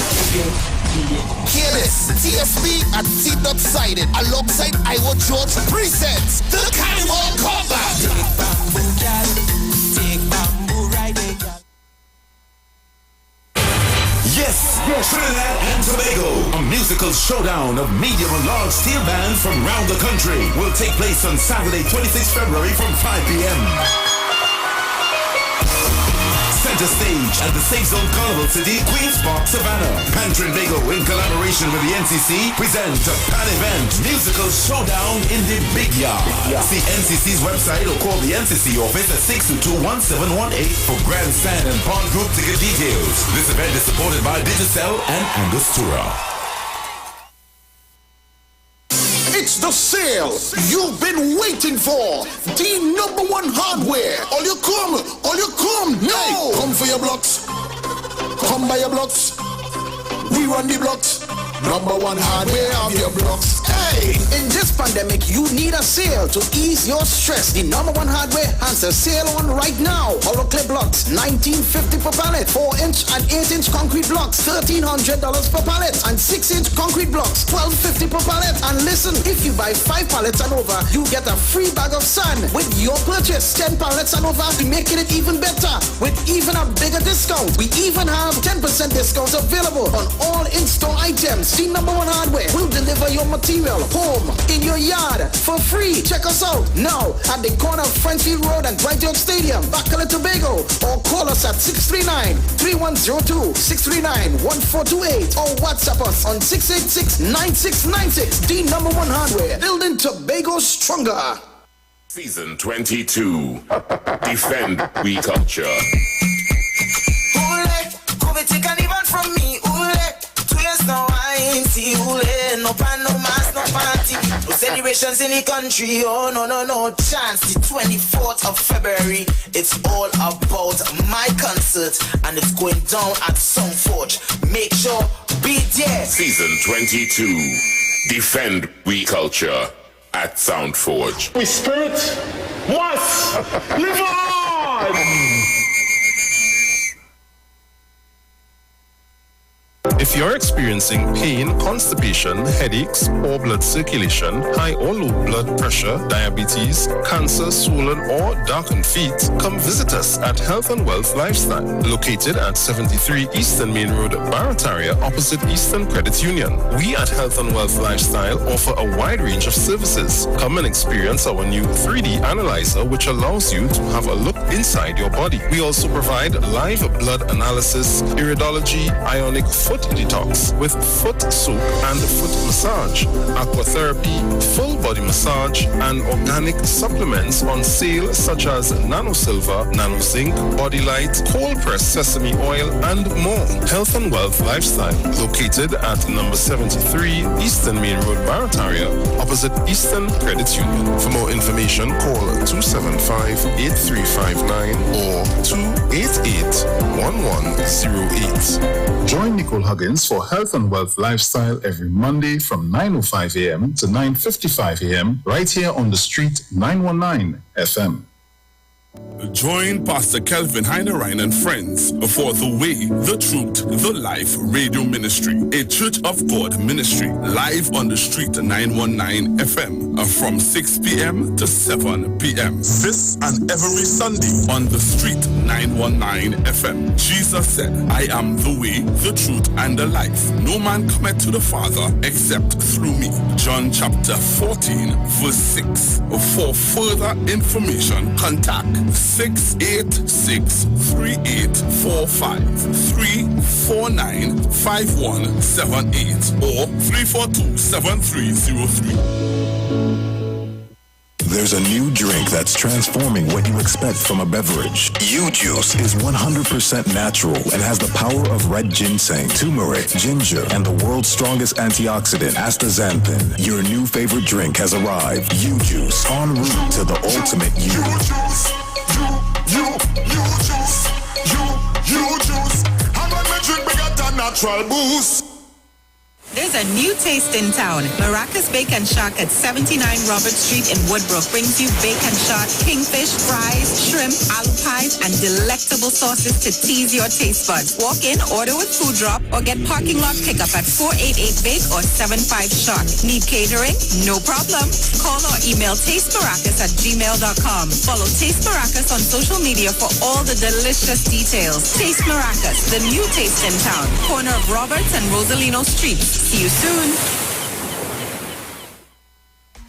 Speaker 9: Hear this. TSB at T.Sided alongside Iwer George presents the Carnival Comeback.
Speaker 11: Take bamboo riding.
Speaker 12: Yes, Trinidad and Tobago. A musical showdown of medium and large steel bands from around the country will take place on Saturday, 26 February from 5 p.m. Center stage at the Safe Zone Carnival City, Queen's Park, Savannah. Pantrinbago, in collaboration with the NCC, present a pan event musical showdown in the Big Yard. See NCC's website or call the NCC office at 622-1718 for grandstand and pond group ticket details. This event is supported by Digicel and Angostura.
Speaker 9: It's the sale you've been waiting for. The number one hardware. All you come. No. Hey, come for your blocks. Come buy your blocks. We run the blocks. Number one hardware of your blocks. Hey, in this pandemic, you need a sale to ease your stress. The number one hardware has a sale on right now. Hollow clay blocks, $19.50 per pallet. 4-inch and 8-inch concrete blocks, $1,300 per pallet. And 6-inch concrete blocks, $12.50 per pallet. And listen, if you buy 5 pallets and over, you get a free bag of sand with your purchase. 10 pallets and over, making it even better with even a bigger discount. We even have 10% discounts available on all in-store items. The number one hardware will deliver your material home, in your yard, for free. Check us out now at the corner of Frenchfield Road and Bright Oak Stadium, Baccala, Tobago, or call us at 639-3102, 639-1428, or WhatsApp us on 686-9696. The number one hardware, building Tobago stronger.
Speaker 2: Season 22. Defend we culture.
Speaker 1: COVID take an even from me. 2 years now I ain't see no pan, no mask, no party, no celebrations in the country. Oh no chance. The 24th of February, it's all about my concert, and it's going down at Soundforge. Make sure be there.
Speaker 2: Season 22. Defend we culture at Soundforge.
Speaker 3: We spirit must live on.
Speaker 24: If you're experiencing pain, constipation, headaches, poor blood circulation, high or low blood pressure, diabetes, cancer, swollen or darkened feet, come visit us at Health and Wealth Lifestyle, located at 73 Eastern Main Road, Barataria, opposite Eastern Credit Union. We at Health and Wealth Lifestyle offer a wide range of services. Come and experience our new 3D analyzer, which allows you to have a look inside your body. We also provide live blood analysis, iridology, ionic foot detox with foot soak and foot massage, aquatherapy, full body massage, and organic supplements on sale such as Nano Silver, Nano Zinc, Body Light, cold pressed sesame oil, and more. Health and Wealth Lifestyle, located at number 73 Eastern Main Road, Barataria, opposite Eastern Credit Union. For more information, call 275-8359 or 288-1108. Join Nicole Huggins for Health and Wealth Lifestyle every Monday from 9:05 a.m. to 9:55 a.m. right here on the street 919 FM.
Speaker 4: Join Pastor Kelvin Heinerine and friends for The Way, The Truth, The Life Radio Ministry, a Church of God ministry, live on the street 919 FM from 6 p.m. to 7 p.m. This and every Sunday on the street 919 FM. Jesus said, I am the way, the truth, and the life. No man cometh to the Father except through me. John chapter 14, verse 6. For further information, contact 686-3845-349-5178 or 342-7303.
Speaker 5: There's a new drink that's transforming what you expect from a beverage. U-Juice is 100% natural and has the power of red ginseng, turmeric, ginger, and the world's strongest antioxidant, astaxanthin. Your new favorite drink has arrived. U-Juice, en route to the ultimate you.
Speaker 7: U-Juice. I'm gonna drink bigger than natural boost.
Speaker 8: There's a new taste in town. Maracas Bake and Shack at 79 Robert Street in Woodbrook brings you bacon shot, kingfish, fries, shrimp, aloo pies, and delectable sauces to tease your taste buds. Walk in, order with food drop, or get parking lot pickup at 488 Bake or 75 Shack. Need catering? No problem. Call or email tastemaracas@gmail.com. Follow Taste Maracas on social media for all the delicious details. Taste Maracas, the new taste in town. Corner of Roberts and Rosalino Streets. See you soon.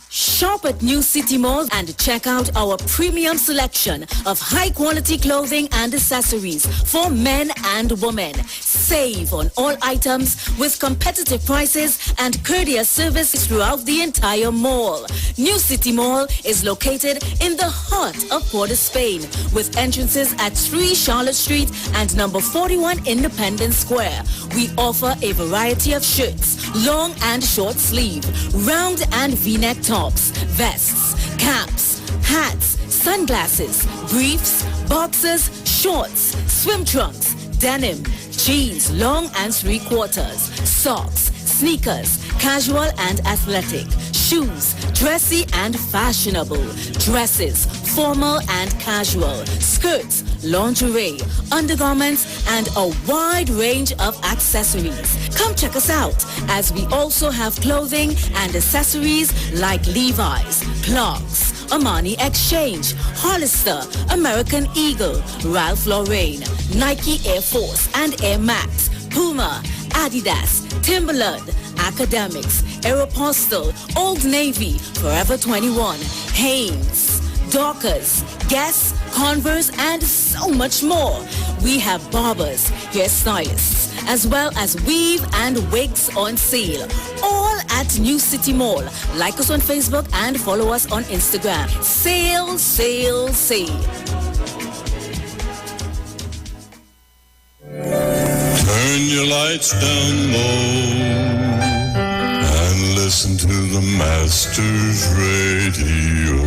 Speaker 25: Shop at New City Mall and check out our premium selection of high-quality clothing and accessories for men and women. Save on all items with competitive prices and courteous service throughout the entire mall. New City Mall is located in the heart of Port of Spain with entrances at 3 Charlotte Street and number 41 Independence Square. We offer a variety of shirts, long and short sleeve, round and V-neck tops, vests, caps, hats, sunglasses, briefs, boxers, shorts, swim trunks, denim, jeans, long and 3/4, socks, sneakers, casual and athletic, shoes, dressy and fashionable, dresses, formal and casual, skirts, lingerie, undergarments, and a wide range of accessories. Come check us out as we also have clothing and accessories like Levi's, Clarks, Armani Exchange, Hollister, American Eagle, Ralph Lauren, Nike Air Force and Air Max, Puma, Adidas, Timberland, Academics, Aeropostale, Old Navy, Forever 21, Hanes, Dockers, Guess, Converse, and so much more. We have barbers, hairstylists, as well as weave and wigs on sale. All at New City Mall. Like us on Facebook and follow us on Instagram. Sale, sale, sale.
Speaker 16: Turn your lights down low and listen to the Master's Radio.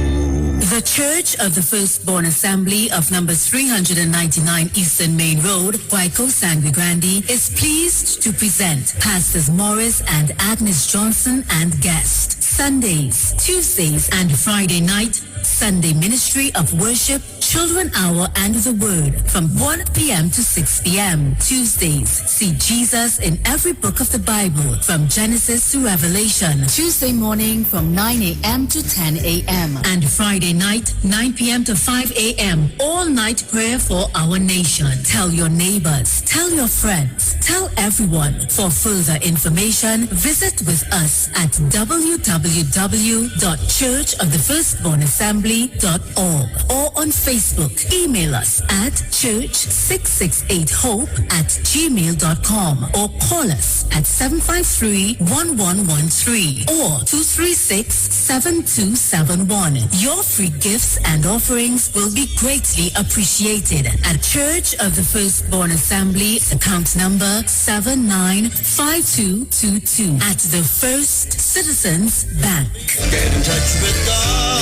Speaker 26: The Church of the Firstborn Assembly of number 399 Eastern Main Road, Waiko Sangre Grande, is pleased to present Pastors Morris and Agnes Johnson and guest. Sundays, Tuesdays, and Friday night, Sunday Ministry of Worship, Children Hour, and the Word from 1 p.m. to 6 p.m. Tuesdays, see Jesus in every book of the Bible from Genesis to Revelation. Tuesday morning from 9 a.m. to 10 a.m. And Friday night, 9 p.m. to 5 a.m. All-night prayer for our nation. Tell your neighbors, tell your friends, tell everyone. For further information, visit with us at www.churchofthefirstbornassembly.org or on Facebook Facebook. Email us at church668hope@gmail.com or call us at 753-1113 or 236-7271. Your free gifts and offerings will be greatly appreciated at Church of the Firstborn Assembly, account number 795222 at the First Citizens Bank.
Speaker 10: Get in touch with God.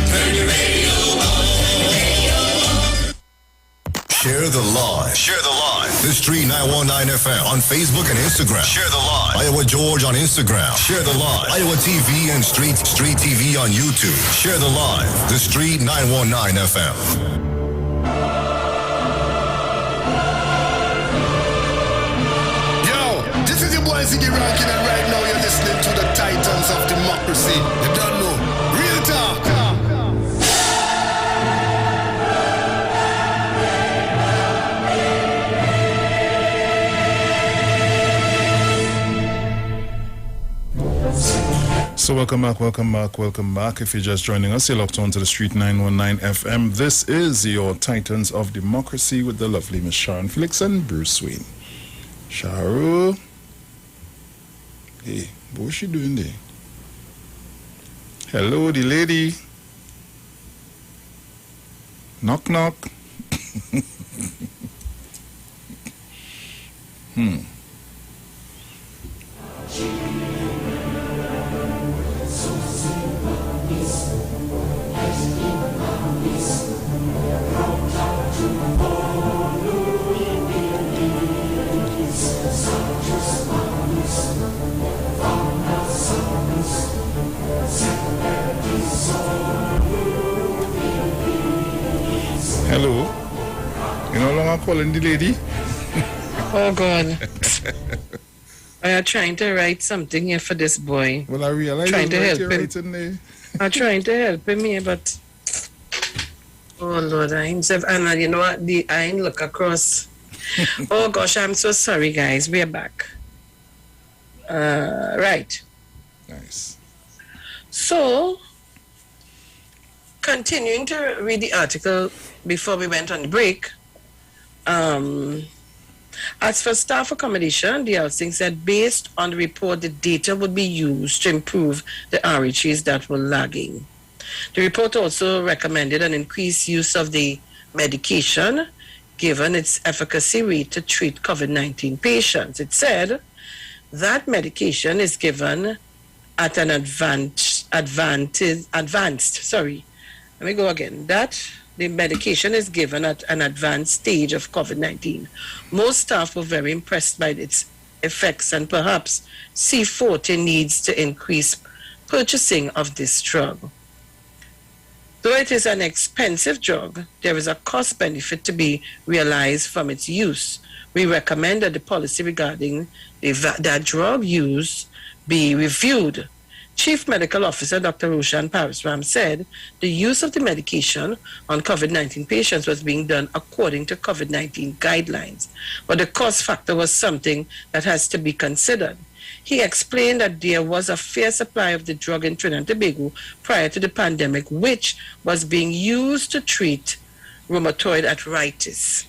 Speaker 10: Turn your radio on.
Speaker 6: Share the live. Share the live. The Street 919 FM on Facebook and Instagram. Share the live. Iowa George on Instagram. Share the live. Iowa TV and Street TV on YouTube. Share the live. The Street 919 FM.
Speaker 9: This is your boy Ziggy Rankin, and right now you're listening to the Titans of Democracy. You don't know. Real talk.
Speaker 19: So welcome back. If you're just joining us, you're locked on to the Street 919 FM. This is your Titans of Democracy with the lovely Miss Sharon Felix and Bruce Wayne. Sharon. Hey, what's she doing there? Hello, the lady. Knock, knock. Hello. You no longer calling the lady?
Speaker 13: Oh God. I am trying to write something here for this boy.
Speaker 19: Well, I realize
Speaker 13: trying to help him. I'm trying to help him here, but oh Lord, and you know what? I ain't look across. Oh gosh, I'm so sorry, guys. We're back. Right.
Speaker 19: Nice.
Speaker 13: So, continuing to read the article before we went on the break. As for staff accommodation, the housing said based on the report, the data would be used to improve the RHAs that were lagging. The report also recommended an increased use of the medication given its efficacy rate to treat COVID-19 patients. It said that medication is given at an the medication is given at an advanced stage of COVID-19. Most staff were very impressed by its effects, and perhaps C40 needs to increase purchasing of this drug. Though it is an expensive drug, there is a cost benefit to be realized from its use. We recommend that the policy regarding that drug use be reviewed. Chief Medical Officer Dr. Roshan Parasram said the use of the medication on COVID-19 patients was being done according to COVID-19 guidelines, but the cost factor was something that has to be considered. He explained that there was a fair supply of the drug in Trinidad and Tobago prior to the pandemic, which was being used to treat rheumatoid arthritis.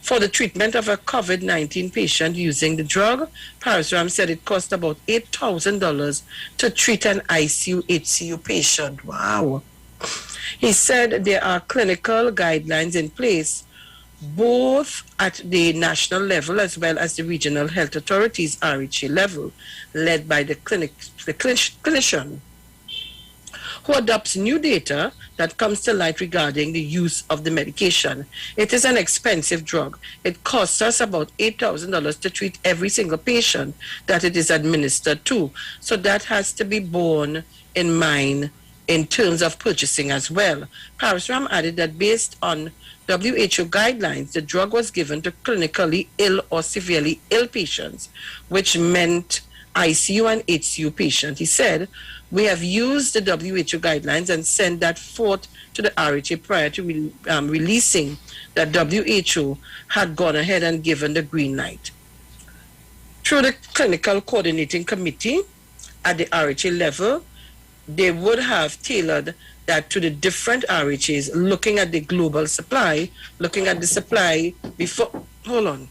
Speaker 13: For the treatment of a COVID-19 patient using the drug, Parasram said it cost about $8,000 to treat an ICU-HCU patient. Wow. He said there are clinical guidelines in place both at the national level as well as the regional health authorities RHA level, led by the clinician who adopts new data that comes to light regarding the use of the medication. It is an expensive drug. It costs us about $8,000 to treat every single patient that it is administered to. So that has to be borne in mind in terms of purchasing as well. Parasram added that based on WHO guidelines, the drug was given to clinically ill or severely ill patients, which meant ICU and HCU patients. He said, we have used the WHO guidelines and sent that forth to the RHA prior to releasing that WHO had gone ahead and given the green light. Through the clinical coordinating committee at the RHA level, they would have tailored that to the different RHAs, looking at the global supply, looking at the supply before, hold on.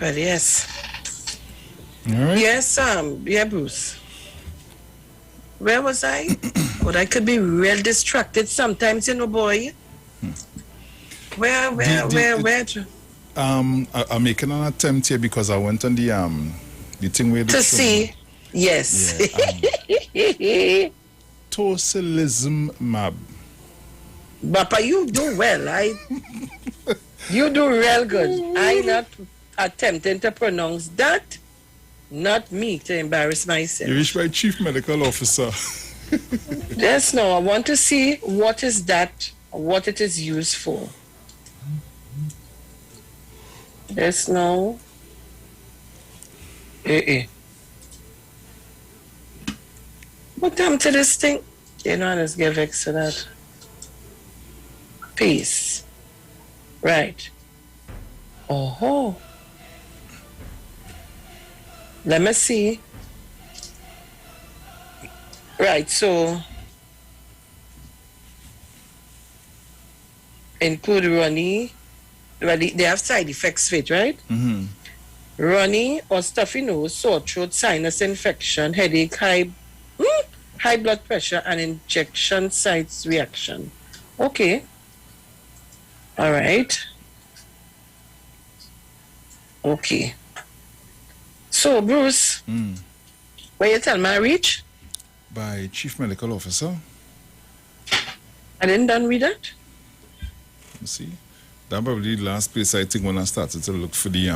Speaker 13: Well, yes.
Speaker 19: All right.
Speaker 13: Yes, yeah, Bruce. Where was I? But I could be real distracted sometimes, you know, boy. Where?
Speaker 19: I'm making an attempt here because I went on the thing where
Speaker 13: to see. Yes.
Speaker 19: Yeah, tocilizumab.
Speaker 13: Papa, you do well. You do real good. I not attempting to pronounce that. Not me to embarrass myself.
Speaker 19: You reached my chief medical officer.
Speaker 13: Yes, no, I want to see what is that, what it is used for. Yes, no. What happened to this thing? You know, let's get vexed to that. Peace. Right. Oh. Let me see. Right, so include runny. They have side effects for it, right?
Speaker 19: Mm-hmm.
Speaker 13: Runny or stuffy nose, sore throat, sinus infection, headache, high blood pressure, and injection site reaction. Okay. All right. Okay. So, Bruce, where you tell me I reach?
Speaker 19: By chief medical officer.
Speaker 13: I didn't done read that?
Speaker 19: You see? That probably the last place I think when I started to look for the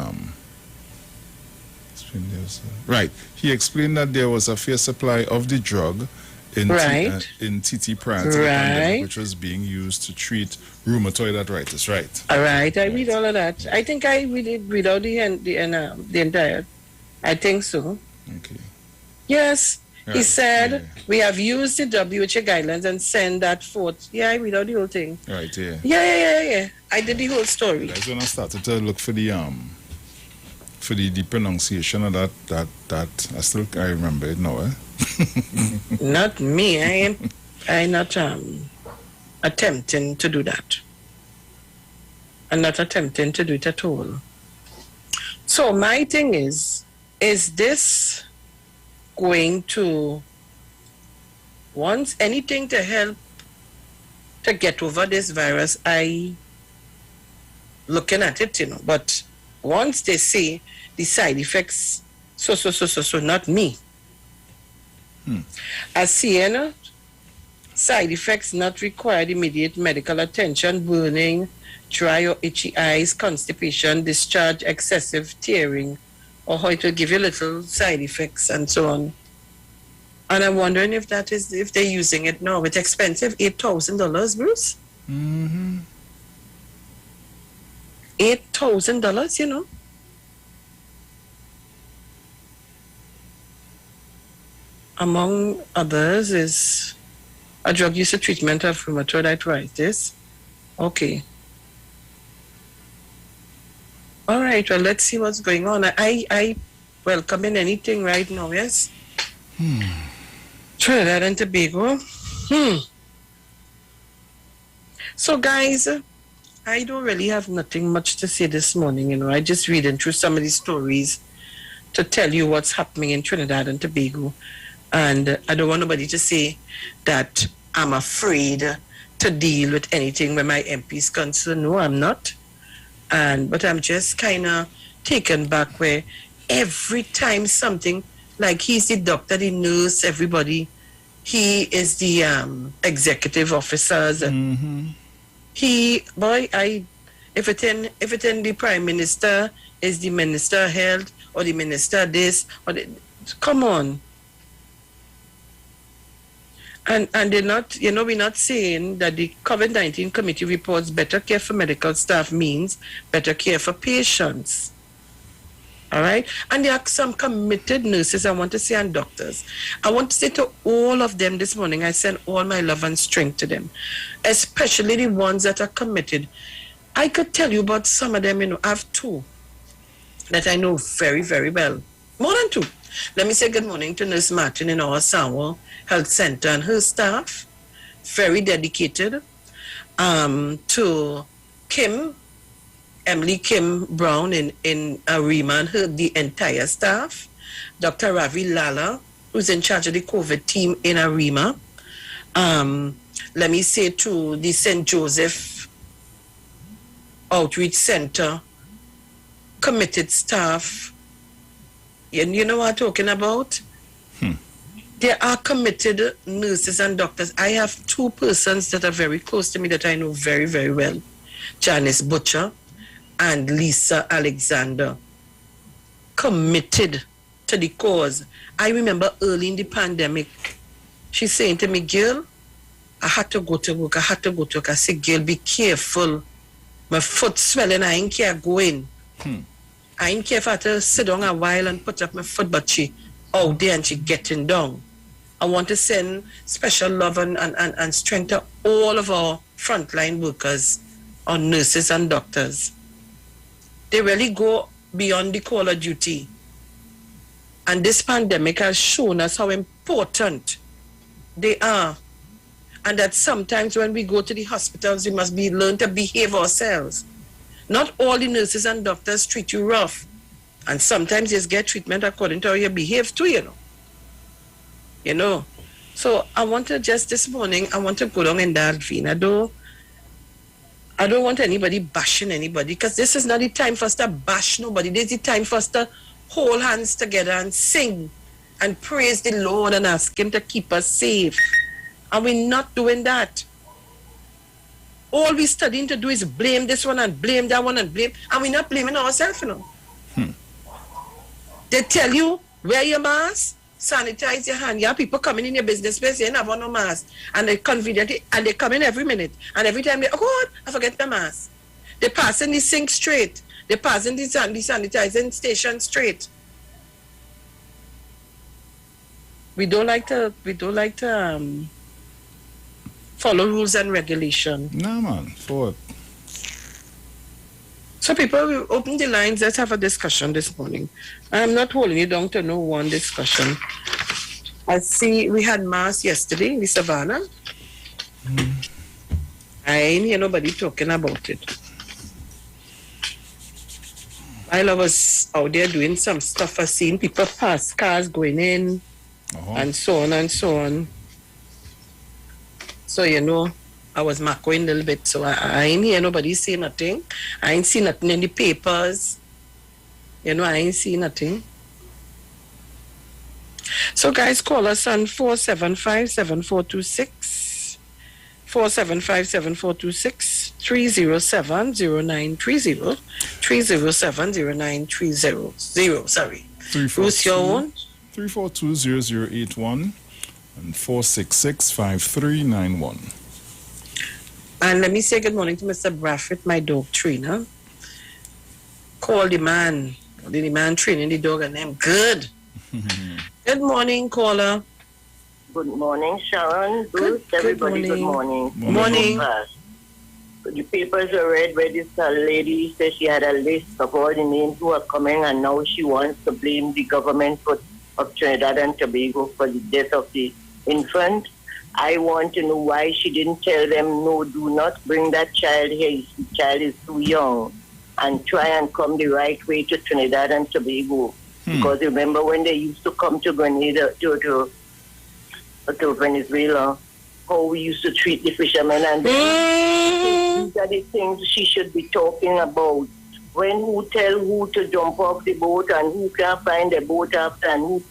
Speaker 19: Right. He explained that there was a fair supply of the drug in TT prior to the pandemic, which was being used to treat rheumatoid arthritis, right?
Speaker 13: All right, I read all of that. I think I read out the entire. I think so.
Speaker 19: Okay.
Speaker 13: Yes, he said we have used the WHO guidelines and send that forth. Yeah, I read out the whole thing.
Speaker 19: Right, yeah.
Speaker 13: Yeah. I did the whole story.
Speaker 19: That's when I started to look for the pronunciation of that I remember it now,
Speaker 13: Not me. I'm not attempting to do that. I'm not attempting to do it at all. So my thing is this going to want anything to help to get over this virus? I looking at it, but once they say the side effects, so not me. As seeing side effects not required immediate medical attention: burning, dry or itchy eyes, constipation, discharge, excessive tearing, or how it will give you little side effects and so on. And I'm wondering if they're using it now. It's expensive, $8,000, Bruce.
Speaker 19: Mm-hmm.
Speaker 13: $8,000, Among others is A drug use treatment of rheumatoid arthritis. Okay. All right, well, let's see what's going on. I welcome in anything right now, yes? Trinidad and Tobago. So, guys, I don't really have nothing much to say this morning, you know. I just reading through some of these stories to tell you what's happening in Trinidad and Tobago. And I don't want nobody to say that I'm afraid to deal with anything when my MP is concerned. No, I'm not. But I'm just kind of taken back where every time something, like he's the doctor, the nurse, everybody, he is the executive officers. If it in the prime minister is the minister of health or the minister this, come on. And they're not, you know, we're not saying that the COVID-19 committee reports better care for medical staff means better care for patients. All right? And there are some committed nurses, I want to say, and doctors. I want to say to all of them this morning, I send all my love and strength to them, especially the ones that are committed. I could tell you about some of them, you know. I have two that I know very, very well. More than two. Let me say good morning to Nurse Martin in our Samuel Health Center and her staff, very dedicated. To Emily Kim Brown in Arima and the entire staff. Dr. Ravi Lala, who's in charge of the COVID team in Arima. Let me say to the St. Joseph Outreach Center, committed staff. You know what I'm talking about? There are committed nurses and doctors. I have two persons that are very close to me that I know very, very well. Janice Butcher and Lisa Alexander. Committed to the cause. I remember early in the pandemic, she's saying to me, girl, I had to go to work. I said, girl, be careful. My foot swelling, I ain't care going. I ain't care if I had to sit down a while and put up my foot, but she out there and she getting down. I want to send special love and strength to all of our frontline workers, our nurses and doctors. They really go beyond the call of duty. And this pandemic has shown us how important they are. And that sometimes when we go to the hospitals, we must learn to behave ourselves. Not all the nurses and doctors treat you rough. And sometimes you just get treatment according to how you behave too, you know. You know. So I want to just this morning, I want to go down in that vein. I don't want anybody bashing anybody, because this is not the time for us to bash nobody. This is the time for us to hold hands together and sing and praise the Lord and ask him to keep us safe. And we're not doing that. All we're studying to do is blame this one and blame that one and we're not blaming ourselves, you know. They tell you, wear your mask, sanitize your hand. You have people coming in your business space, they don't have on no mask. And they conveniently, and they come in every minute. And every time they, oh God, I forget the mask. They pass in the sink straight. They pass in the sanitizing station straight. We don't like to follow rules and regulation.
Speaker 19: No, man. For what?
Speaker 13: So people, we open the lines. Let's have a discussion this morning. I'm not holding you down to no one discussion. I see we had mass yesterday in the Savannah. I ain't hear nobody talking about it. While I was out there doing some stuff, I seen people pass cars going in and so on and so on. So, you know, I was macking a little bit, so I ain't hear nobody say nothing. I ain't see nothing in the papers. You know, I ain't see nothing. So, guys, call us on 475-7426, 475-7426, 307-0930, 307-0930, sorry. Who's your own?
Speaker 19: 342-0081 and 466-5391.
Speaker 13: And let me say good morning to Mr. Bradford, my dog trainer. Call the man training the dog and them. Good. Good morning, caller.
Speaker 14: Good morning, Sharon, Bruce, everybody. Good morning.
Speaker 13: Morning.
Speaker 14: The papers are read where this lady says she had a list of all the names who are coming, and now she wants to blame the government of Trinidad and Tobago for the death of the infant. I want to know why she didn't tell them, no, do not bring that child here. The child is too young, and try and come the right way to Trinidad and Tobago. Because remember when they used to come to Grenada, to Venezuela, how we used to treat the fishermen, and these are the things she should be talking about. When who tell who to jump off the boat and who can't find the boat after, and who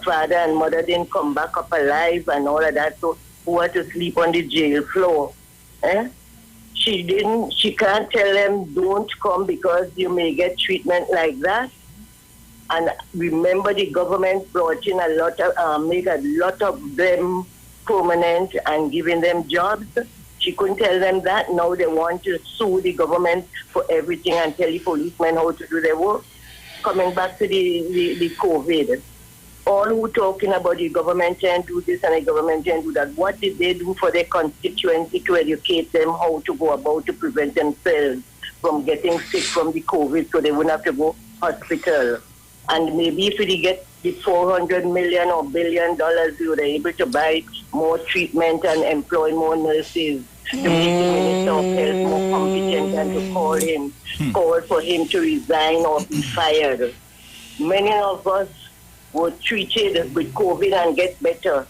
Speaker 14: father and mother didn't come back up alive and all of that, so who had to sleep on the jail floor. She can't tell them don't come because you may get treatment like that. And remember, the government brought in a lot of, made a lot of them permanent and giving them jobs. She couldn't tell them that. Now they want to sue the government for everything and tell the policemen how to do their work. Coming back to the COVID, all who talking about the government can do this and the government can do that. What did they do for their constituency to educate them how to go about to prevent themselves from getting sick from the COVID so they wouldn't have to go hospital? And maybe if we get the $400 million or $1 billion, we would be able to buy more treatment and employ more nurses to make the Minister of Health more competent and to call for him to resign or be fired. Many of us were treated with COVID and get better.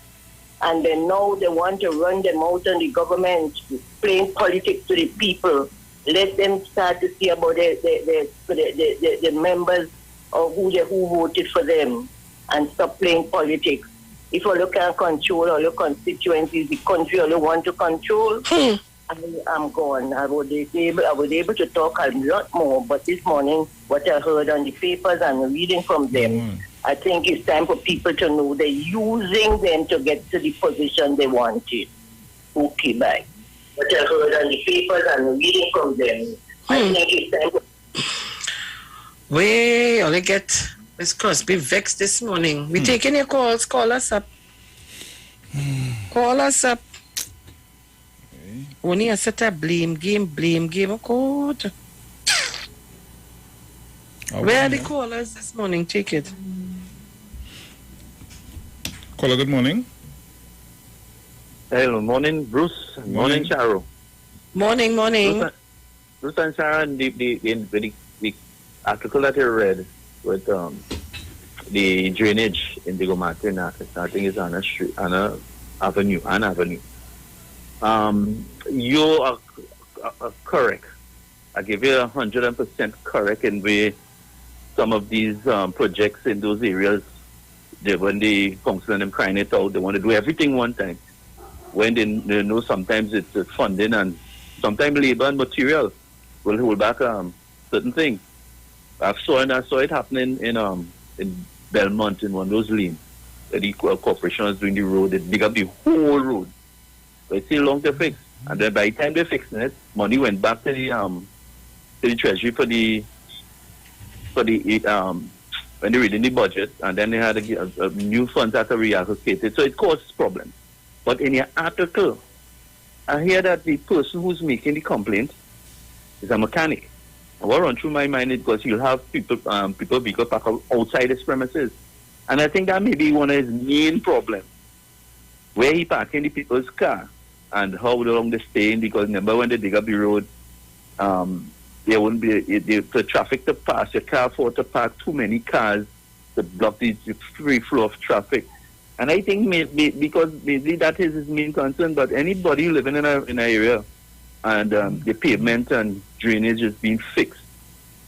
Speaker 14: And then now they want to run them out on the government, playing politics to the people. Let them start to see about the members or who voted for them, and stop playing politics. If you can control all your constituencies, the country all you want to control, I'm gone. I was able to talk a lot more, but this morning, what I heard on the papers and reading from them, I think it's time for people to know they're using them to get to the position they wanted. Okay, bye. What I heard on the papers and reading from them, I think it's time for...
Speaker 13: Way, all I get is Crosby vexed this morning. We taking your calls. Call us up. Call us up. Only a set of blame game. Oh, God. Where are the callers this morning? Take it.
Speaker 19: Caller, good morning.
Speaker 15: Hello, morning, Bruce. Morning, Charo.
Speaker 13: Morning.
Speaker 15: Bruce and Sharon, the article that I read with the drainage in Diego Martin, I think it's on a street, an avenue. You are correct. I give you 100% correct in way some of these projects in those areas, when the council and them crying it out, they want to do everything one time. When they know sometimes it's funding and sometimes labor and material will hold back certain things. I saw it happening in Belmont in one of those lanes. The corporation was doing the road, they dig up the whole road. But it's still long to fix. And then by the time they're fixing it, money went back to the treasury for the when they reading the budget, and then they had a new funds that are reallocated. So it causes problems. But in your article, I hear that the person who's making the complaint is a mechanic. And what runs through my mind is because you'll have people park outside his premises. And I think that may be one of his main problems. Where he parking the people's car and how long they stay in, because remember when they dig up the road, there wouldn't be the traffic to pass, your car for to park too many cars to block the free flow of traffic. And I think maybe that is his main concern, but anybody living in an area and the pavement and drainage is being fixed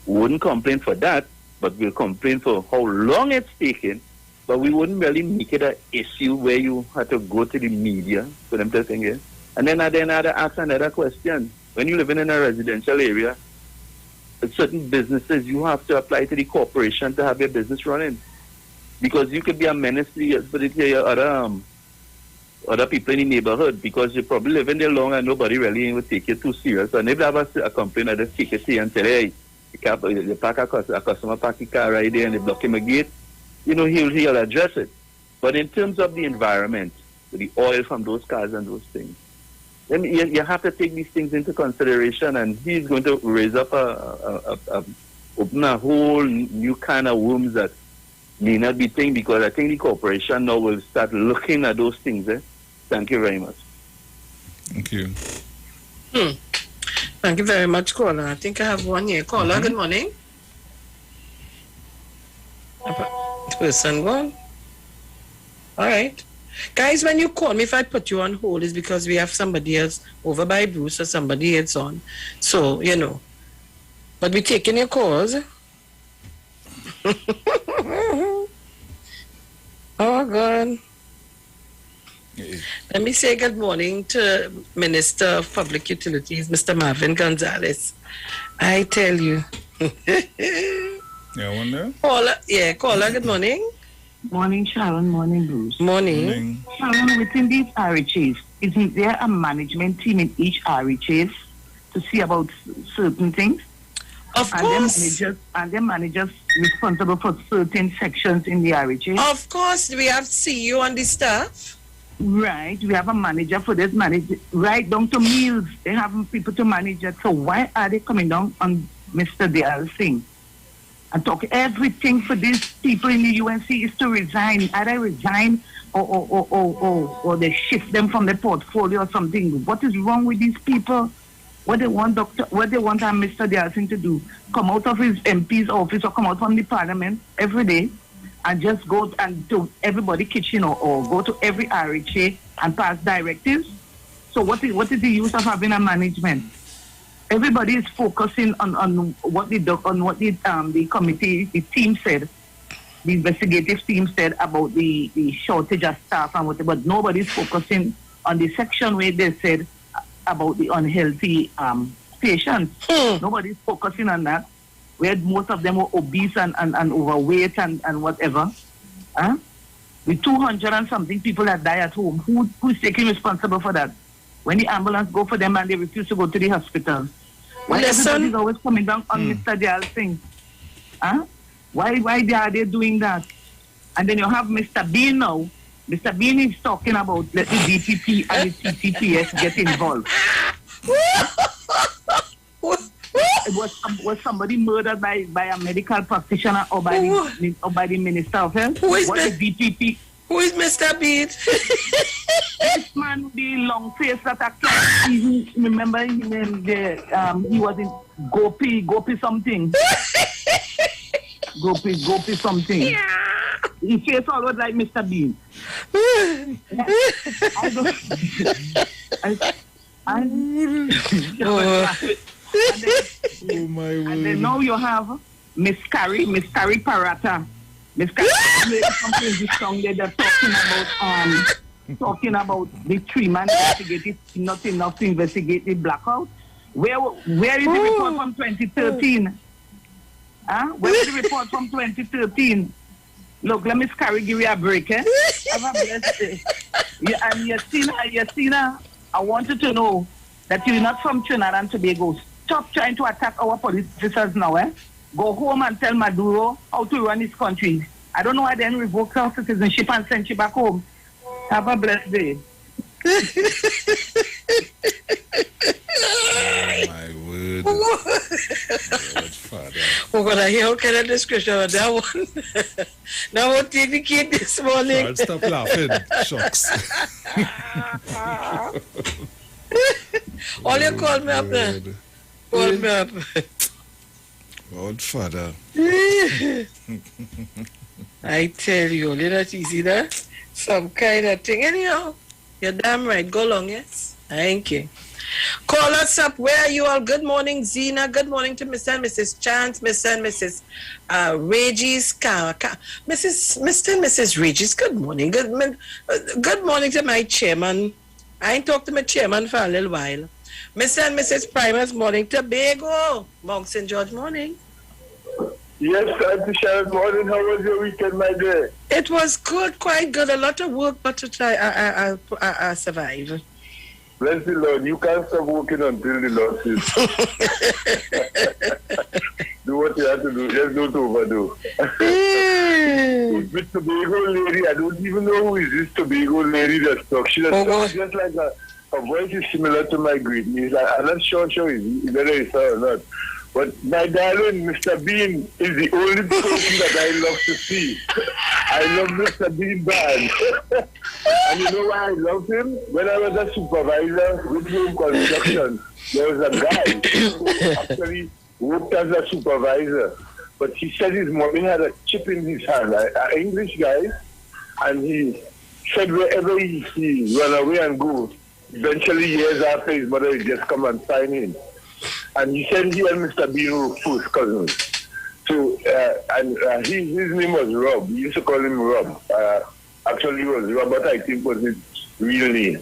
Speaker 15: wouldn't complain for that, but will complain for how long it's taken. But we wouldn't really make it an issue where you had to go to the media for them to think it. And then I'd ask another question. When you're living in a residential area, certain businesses, you have to apply to the corporation to have your business running. Because you could be a menace to your other people in the neighborhood, because you're probably living there long and nobody really would take you too serious. And if they have a complaint, they take it to you and say, hey, you park a customer park the car right there and they block him a gate, he'll address it. But in terms of the environment, the oil from those cars and those things. Then you have to take these things into consideration, and he's going to raise up open a whole new kind of worms that may not be thing, because I think the corporation now will start looking at those things. Thank you very much.
Speaker 19: Thank you.
Speaker 13: Thank you very much, caller. I think I have one here. Caller, good morning. Person gone. All right. Guys, when you call me, if I put you on hold, it's because we have somebody else over by Bruce or somebody else on. So, you know. But we're taking your calls. Oh, God. Let me say good morning to Minister of Public Utilities, Mr. Marvin Gonzalez. I tell you.
Speaker 19: Yeah, one there?
Speaker 13: Caller, good morning.
Speaker 17: Morning, Sharon. Morning, Bruce.
Speaker 13: Morning.
Speaker 17: Sharon, within these RHAs, isn't there a management team in each RHAs to see about certain things?
Speaker 13: Of course.
Speaker 17: And their managers responsible for certain sections in the RHA?
Speaker 13: Of course. We have CEO on the staff.
Speaker 17: Right. We have a manager for this, right down to meals. They have people to manage it. So why are they coming down on Mr. Dial's thing? And talk everything for these people in the UNC is to resign. Either resign or they shift them from the portfolio or something. What is wrong with these people? What they want Mr. Dialson to do? Come out of his MP's office or come out from the parliament every day and just go and do everybody kitchen or go to every RHA and pass directives. So what is the use of having a management? Everybody is focusing on what the committee, the team said, the investigative team said about the shortage of staff and whatever, but nobody's focusing on the section where they said about the unhealthy patients. Nobody's focusing on that, where most of them were obese and overweight and whatever. The 200 and something people that die at home, who's taking responsible for that? When the ambulance go for them and they refuse to go to the hospital. Why everybody's always coming down on Mr. Dial's thing? Why are they doing that? And then you have Mr. Bean now. Mr. Bean is talking about let the DPP and the CCPS get involved. Was somebody murdered by a medical practitioner or by the Minister of Health?
Speaker 13: Who is
Speaker 17: the DPP?
Speaker 13: Who is Mr. Bean?
Speaker 17: This man with the long face that I can't even remember his name. He was in Gopi something. Gopi something. Yeah. His face always like Mr. Bean. And then now you have Miss Carrie Parata. Miss Carrie something this song they're talking about the 3-man investigative, not enough to investigate the blackout. Where is the report from 2013? Where is the report from 2013? Look, let Miss Carrie give you a break, eh? Have a blessed day. And Yasina, I want you to know that you're not from Trinidad and Tobago. Stop trying to attack our police officers now, eh? Go home and tell Maduro how to run his country. I don't know why they didn't revoke our citizenship and send you back home. Have a blessed day.
Speaker 19: My word.
Speaker 13: We're going to hear all kind of description of that one. Now we'll take the kid this morning.
Speaker 19: God, stop laughing. Shucks.
Speaker 13: All you call me up there. Call me up.
Speaker 19: Old father.
Speaker 13: I tell you, you're not easy there. Some kind of thing. Anyhow, you're damn right. Go long, yes? Thank you. Call us up. Where are you all? Good morning, Zena. Good morning to Mr. and Mrs. Chance, Mr. and Mrs. Regis. Mr. and Mrs. Regis, good morning. Good morning to my chairman. I ain't talked to my chairman for a little while. Mr. and Mrs. Primus, morning. Tobago. Mount St. George, morning.
Speaker 18: Yes, Auntie Sharon, morning. How was your weekend, my dear?
Speaker 13: It was good, quite good. A lot of work, but to try, I survive.
Speaker 18: Bless the Lord. You can't stop working until the Lord says. Do what you have to do. Just don't overdo. with Tobago lady. I don't even know who is this Tobago lady that's talking. She talks just like her voice is similar to my greetings. I'm not sure whether it's her or not. But my darling, Mr. Bean is the only person that I love to see. I love Mr. Bean bad. And you know why I love him? When I was a supervisor with home construction, there was a guy who actually worked as a supervisor. But he said his mommy had a chip in his hand, an English guy, and he said wherever he run away and go, eventually years after his mother would just come and find him. And he said he and Mr. Bean were first cousins. So, his name was Rob. We used to call him Rob. Actually, it was Robert, I think, was his real name.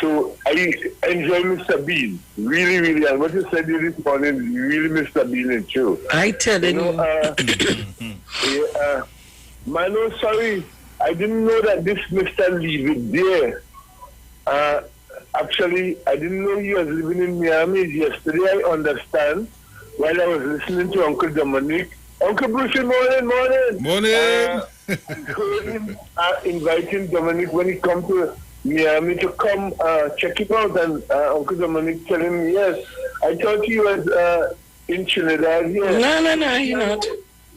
Speaker 18: So, I enjoy Mr. Bean. Really, really. And what you said this morning, really Mr. Bean is true.
Speaker 13: I tell you.
Speaker 18: Mano, sorry. I didn't know that this Mr. Leave there. Actually, I didn't know he was living in Miami. Yesterday, I understand, while I was listening to Uncle Dominic. Uncle Bruce, morning.
Speaker 19: Morning.
Speaker 18: Inviting Dominic when he come to Miami to come check it out. And Uncle Dominic tell him, yes, I thought he was in Trinidad here.
Speaker 13: No, he's not.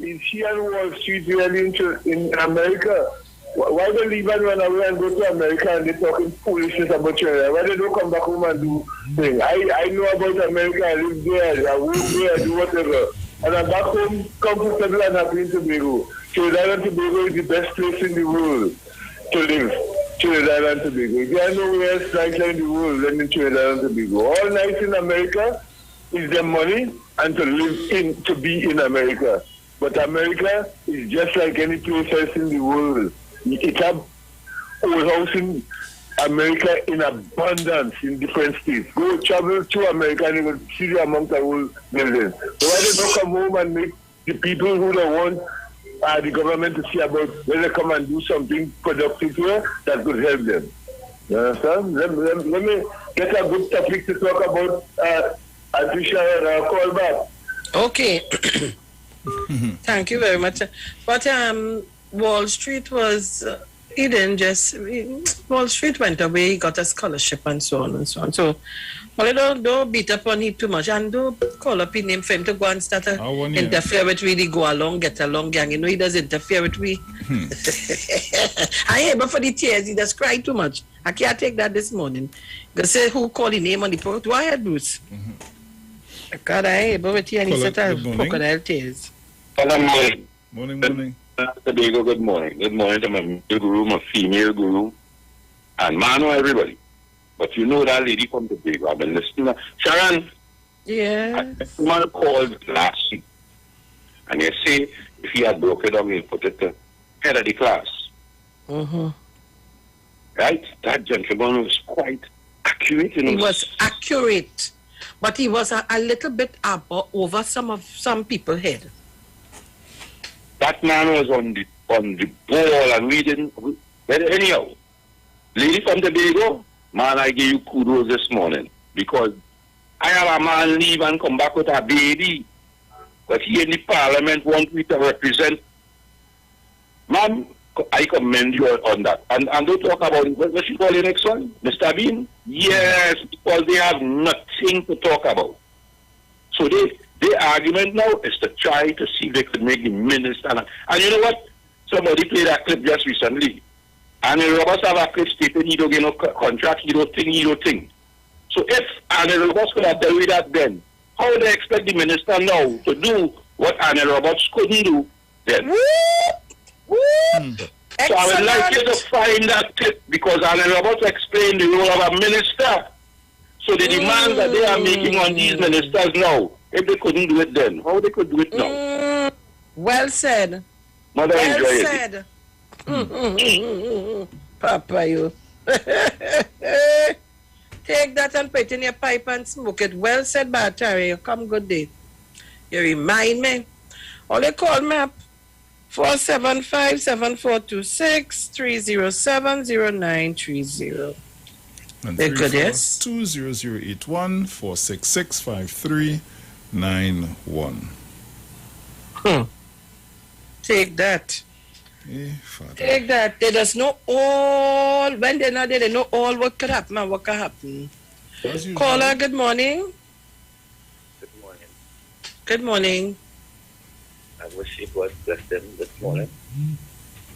Speaker 18: Is he on Wall Street really in America? Why don't leave and run away and go to America and they're talking foolishness about China? Why they don't come back home and do things? I know about America, I live there, I work there, I do whatever. And I'm back home comfortable and happy in Tobago. Trinidad and Tobago is the best place in the world to live. Trinidad and Tobago. If there are nowhere else nicer in the world than in Trinidad and Tobago. All nice in America is the money and to be in America. But America is just like any place else in the world. It have old house in America in abundance in different states. Go travel to America and you will see the amount of old buildings. So why they don't come home and make the people who don't want the government to see about when they come and do something productive here that could help them? You understand? Let me get a good topic to talk about artificial call back.
Speaker 13: Okay. Thank you very much. But Wall Street was, Wall Street went away, he got a scholarship and so on and so on. So, well, don't beat up on him too much and don't call up his name for him to go and start to interfere with we, go along, get along, gang. You know, he does interfere with we. I hate but for the tears, he does cry too much. I can't take that this morning. They say who called the name on the post. Go ahead, Bruce. God, I hate but with you and he said crocodile tears.
Speaker 19: Morning.
Speaker 11: Tobago, good morning. Good morning to my male guru, my female guru, and Mano, everybody. But you know that lady from Tobago. I've been listening. Sharon.
Speaker 13: Yeah.
Speaker 11: Someone called last week, and they say if he had broke it down, he'd put it to head of the class. Right? That gentleman was quite accurate.
Speaker 13: He was accurate, but he was a little bit over some people's head.
Speaker 11: That man was on the ball, and we didn't. But anyhow, lady from Tobago, man, I give you kudos this morning because I have a man leave and come back with a baby, but he in the parliament want me to represent. Man, I commend you on that. And don't talk about it. What should call the next one, Mr. Bean? Yes, because they have nothing to talk about. So their argument now is to try to see if they could make the minister. And you know what? Somebody played that clip just recently. And Roberts have a clip stating he don't get no contract, he don't think. So if Annie Roberts could have dealt with that then, how would they expect the minister now to do what Annie Roberts couldn't do then? So I would like you to find that clip because Annie Roberts explained the role of a minister. So the demands that they are making on these ministers now, if they couldn't do it then, how they could do it now?
Speaker 13: Well said.
Speaker 11: Mother,
Speaker 13: well
Speaker 11: enjoy
Speaker 13: said. Papa, you. Take that and put it in your pipe and smoke it. Well said, Battery. Come good day. You remind me. Only call me up. 475-7426 307-0930.
Speaker 19: And
Speaker 13: They're good, yes?
Speaker 19: 20081 466 5391.
Speaker 13: Take that. Take that. They just know all, when they're not there, they know all what could happen and what can happen. Caller, good morning.
Speaker 1: Good morning.
Speaker 13: Good morning.
Speaker 1: I wish it was blessed them this morning.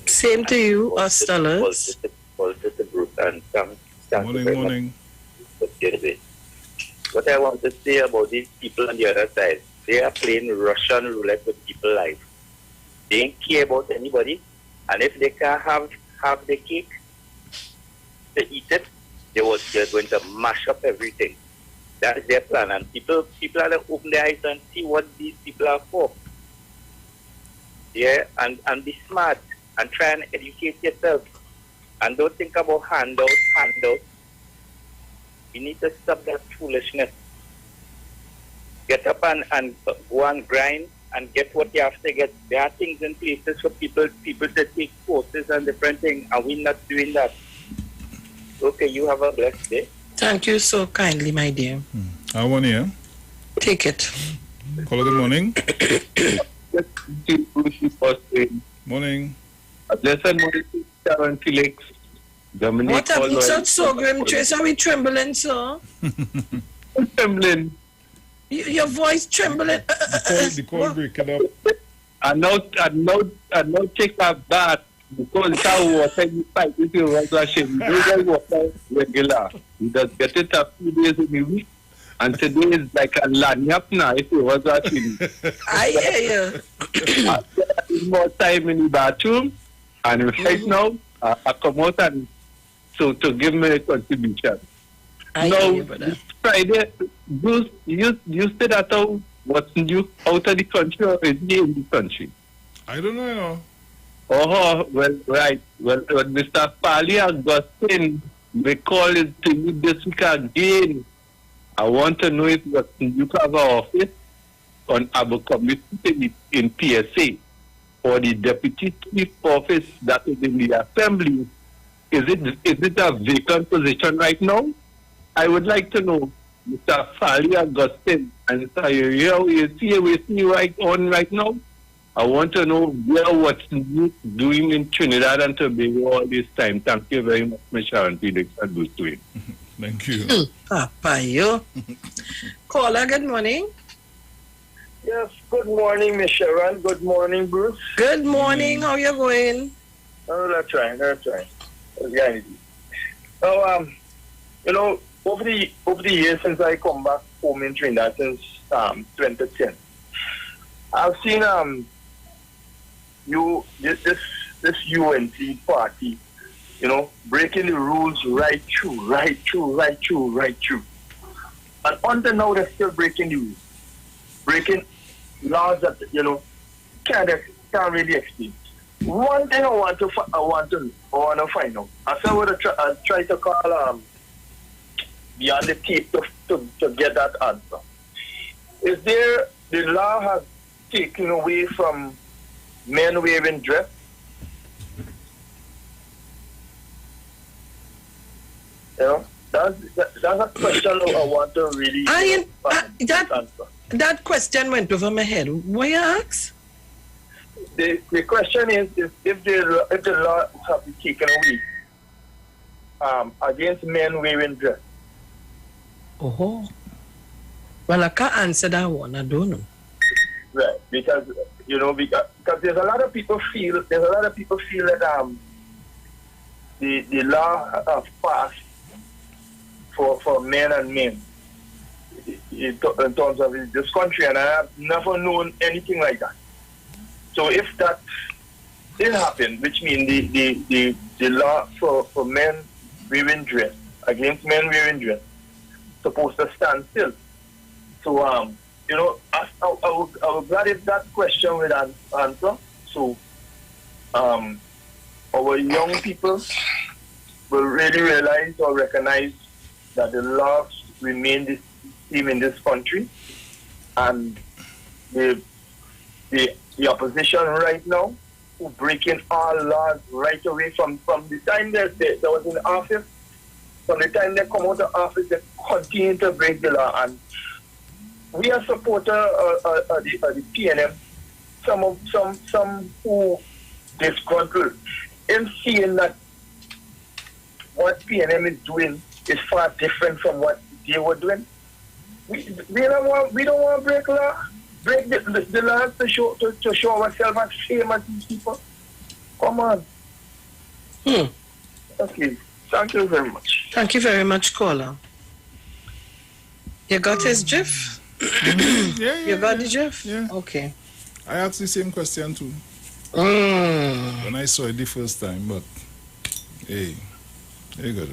Speaker 13: Same to you, us dollars.
Speaker 1: The group and thank
Speaker 19: morning,
Speaker 1: you very
Speaker 19: morning.
Speaker 1: much for today. What I want to say about these people on the other side, they are playing Russian roulette with people's lives. They don't care about anybody, and if they can't have the cake to eat it, they're going to mash up everything. That is their plan, and people are going to open their eyes and see what these people are for. Yeah, and be smart and try and educate yourself. And don't think about handouts. You need to stop that foolishness. Get up and go and grind and get what you have to get. There are things in places for people to take courses and different things, and we're not doing that. Okay, you have a blessed day.
Speaker 13: Thank you so kindly, my dear.
Speaker 19: I want to
Speaker 13: Take it.
Speaker 19: Caller, good morning. Morning.
Speaker 12: Blessed morning, Sharon Felix. Dominic,
Speaker 13: What happened, sir? So grim, Trace? Are we trembling, sir?
Speaker 12: Trembling.
Speaker 13: Your voice trembling.
Speaker 19: The call breaking up.
Speaker 12: I know take a bath because that water you fight with your rushing. You water regular. You just get it a few days in the week. And today is like a lanyap now if you was watching.
Speaker 13: I hear
Speaker 12: you. More time in the bathroom. And right now, I come out and to give me a contribution. This Friday, you said that what's new out of the country or is he in the country?
Speaker 19: I don't know.
Speaker 12: Oh, well, right. Well, Mr. Pali Augustine, we call it to you this week again. I want to know if what's new have an office on our committee in PSA or the deputy chief office that is in the assembly. Is it a vacant position right now? I would like to know, Mr. Fali Augustine, and Mr. we see right on right now. I want to know what's doing in Trinidad and Tobago all this time. Thank you very much, Mr. Sharon Felix, and Bruce Wayne.
Speaker 19: Thank you.
Speaker 13: Papa, you. Caller, good morning.
Speaker 18: Yes, good morning, Miss Sharon. Good morning, Bruce.
Speaker 13: Good morning. How you going?
Speaker 18: Oh, that's right. So, over the years since I come back home in Trinidad since 2010, I've seen this UNC party, breaking the rules right through. And until now, they're still breaking the rules, breaking laws that can't really explain. One thing I want to find out. I said I try to call beyond the tape to get that answer. Is there the law has taken away from men wearing dress? That's a question I want to really answer.
Speaker 13: That question went over my head. What you ask?
Speaker 18: The question is if the law have been taken away against men wearing dress.
Speaker 13: Oh. Well, I can't answer that one. I don't know.
Speaker 18: Right, because there's a lot of people feel that the law has passed for men and men in terms of this country, and I have never known anything like that. So if that did happen, which means the law for men wearing dress, against men wearing dress, supposed to stand still. So, I was glad if that question would answer. So, our young people will really realize or recognize that the laws remain the same in this country, and the opposition right now who breaking all laws right away from the time they was in office. From the time they come out of office, they continue to break the law. And we are supporters of the PNM, some who disgruntled in seeing that what PNM is doing is far different from what they were doing. We don't want to break law, break the law to show ourselves as famous people. Come on. Okay. Thank you very much.
Speaker 13: Thank you very much, caller. You got his GIF? You got the GIF?
Speaker 19: Yeah.
Speaker 13: Okay.
Speaker 19: I asked the same question too. When I saw it the first time, but hey, there you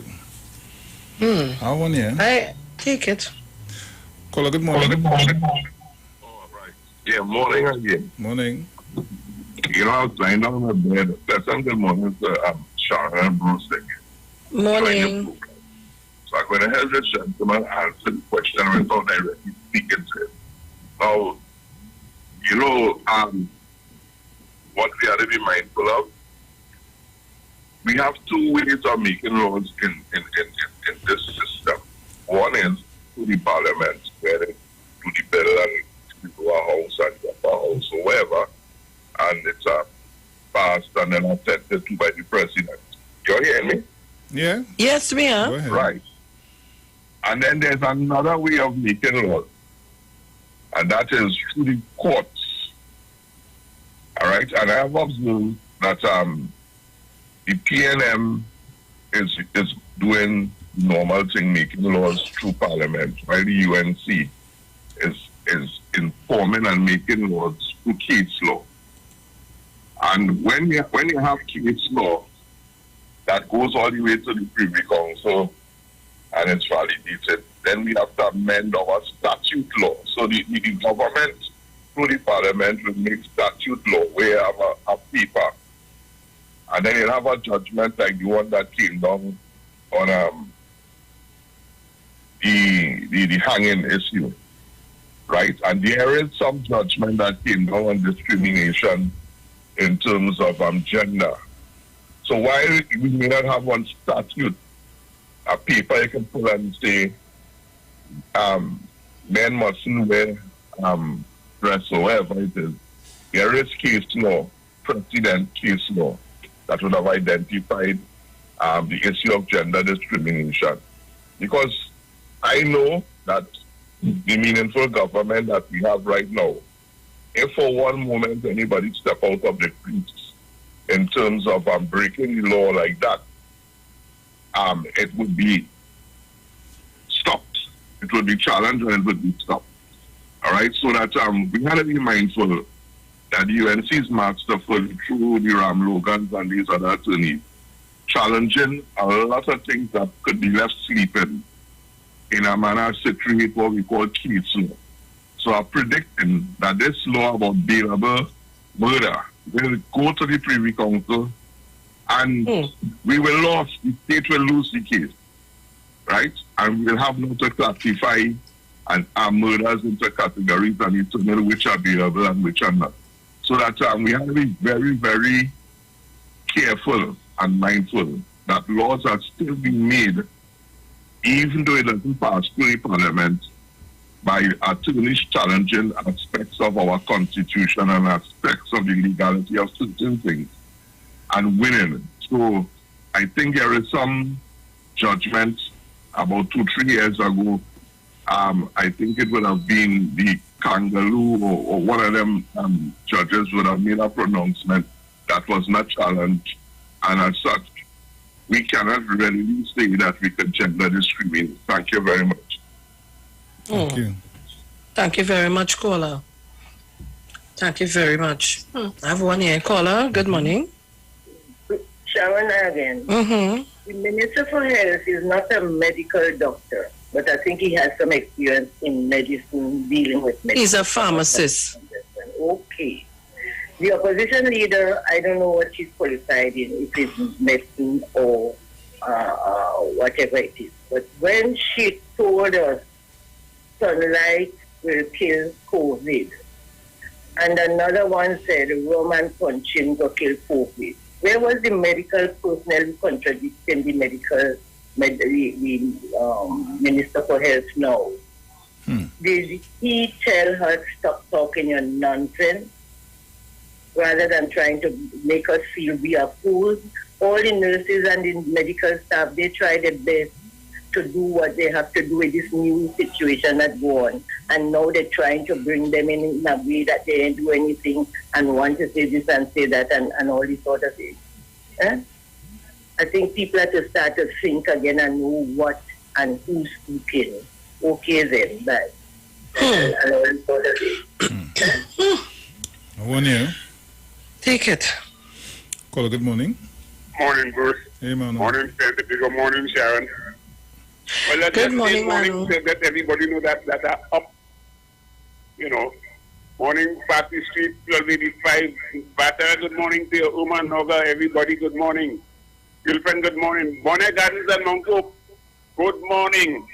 Speaker 19: go. How one here?
Speaker 13: I take it.
Speaker 19: Caller, good morning.
Speaker 11: All right. Yeah, morning again.
Speaker 19: Morning.
Speaker 11: You know, I was lying down in my bed. Pleasant good morning to Sharon and Bruce again.
Speaker 13: Morning.
Speaker 11: So I'm going to have this gentleman answer the question without directly speaking to him. Now, you know, what we have to be mindful of, we have two ways of making laws in this system. One is through the parliament, where they do the bill and go a house and a house or whatever, and it's passed and then attended to by the president. You hearing me?
Speaker 19: Yeah.
Speaker 13: Yes, we are.
Speaker 11: Right. And then there's another way of making laws, and that is through the courts. All right? And I have observed that the PNM is doing normal thing, making laws through parliament, while the UNC is informing and making laws through case law. And when you have case law that goes all the way to the Privy Council and it's validated, then we have to amend our statute law. So the government through the parliament will make statute law where you have a paper, and then you'll have a judgment like the one that came down on the hanging issue, right? And there is some judgment that came down on discrimination in terms of gender. So while we may not have one statute, a paper you can pull and say, men mustn't wear dress or whatever it is, there is case law, precedent case law, that would have identified the issue of gender discrimination. Because I know that the meaningful government that we have right now, if for one moment anybody step out of the crease in terms of breaking the law like that, it would be stopped. It would be challenged and it would be stopped. All right, so that we have to be mindful that the UNC is masterful through the Ram Logans and these other attorneys, challenging a lot of things that could be left sleeping in a manner situate what we call case law. So I'm predicting that this law about bailable murder will go to the Privy Council and we will lose, the state will lose the case, right? And we'll have no to classify and murders into categories and determine which are bailable and which are not. So that we have to be very, very careful and mindful that laws are still being made, even though it doesn't pass through the parliament, by attorneys challenging aspects of our constitution and aspects of the legality of certain things and winning. So I think there is some judgment about 2-3 years ago. I think it would have been the Kangaroo or one of them judges would have made a pronouncement that was not challenged, and as such, we cannot really say that we can gender discriminate. Thank you very much.
Speaker 19: Thank you.
Speaker 13: Thank you very much, caller. Thank you very much. I have one here. Caller, good morning.
Speaker 14: Sharon again. The Minister for Health is not a medical doctor, but I think he has some experience in medicine, dealing with medicine.
Speaker 13: He's a pharmacist.
Speaker 14: Okay. The opposition leader, I don't know what she's qualified in, if it's medicine or whatever it is. But when she told us sunlight will kill COVID, and another one said Roman punching will kill COVID, where was the medical personnel contradicting the Minister for Health now? Did he tell her stop talking your nonsense? rather than trying to make us feel we are fools. All the nurses and the medical staff, they try their best to do what they have to do with this new situation that go on. And now they're trying to bring them in a way that they didn't do anything and want to say this and say that and all this sort of thing. I think people have to start to think again and know what and who's speaking. Okay then, bye. And all this sort of thing.
Speaker 19: One year.
Speaker 13: Take it.
Speaker 19: Caller, good morning.
Speaker 2: Morning, Bruce.
Speaker 19: Hey, man.
Speaker 2: Morning, Senator. Good morning, Sharon. Well, let's
Speaker 13: good morning,
Speaker 2: Manu. Let everybody know that are up. Morning, Party Street, 1285. Bata, good morning to your Uma Noga. Everybody, good morning. Girlfriend, good morning. Bonnet Gardens and Mount Hope, good morning.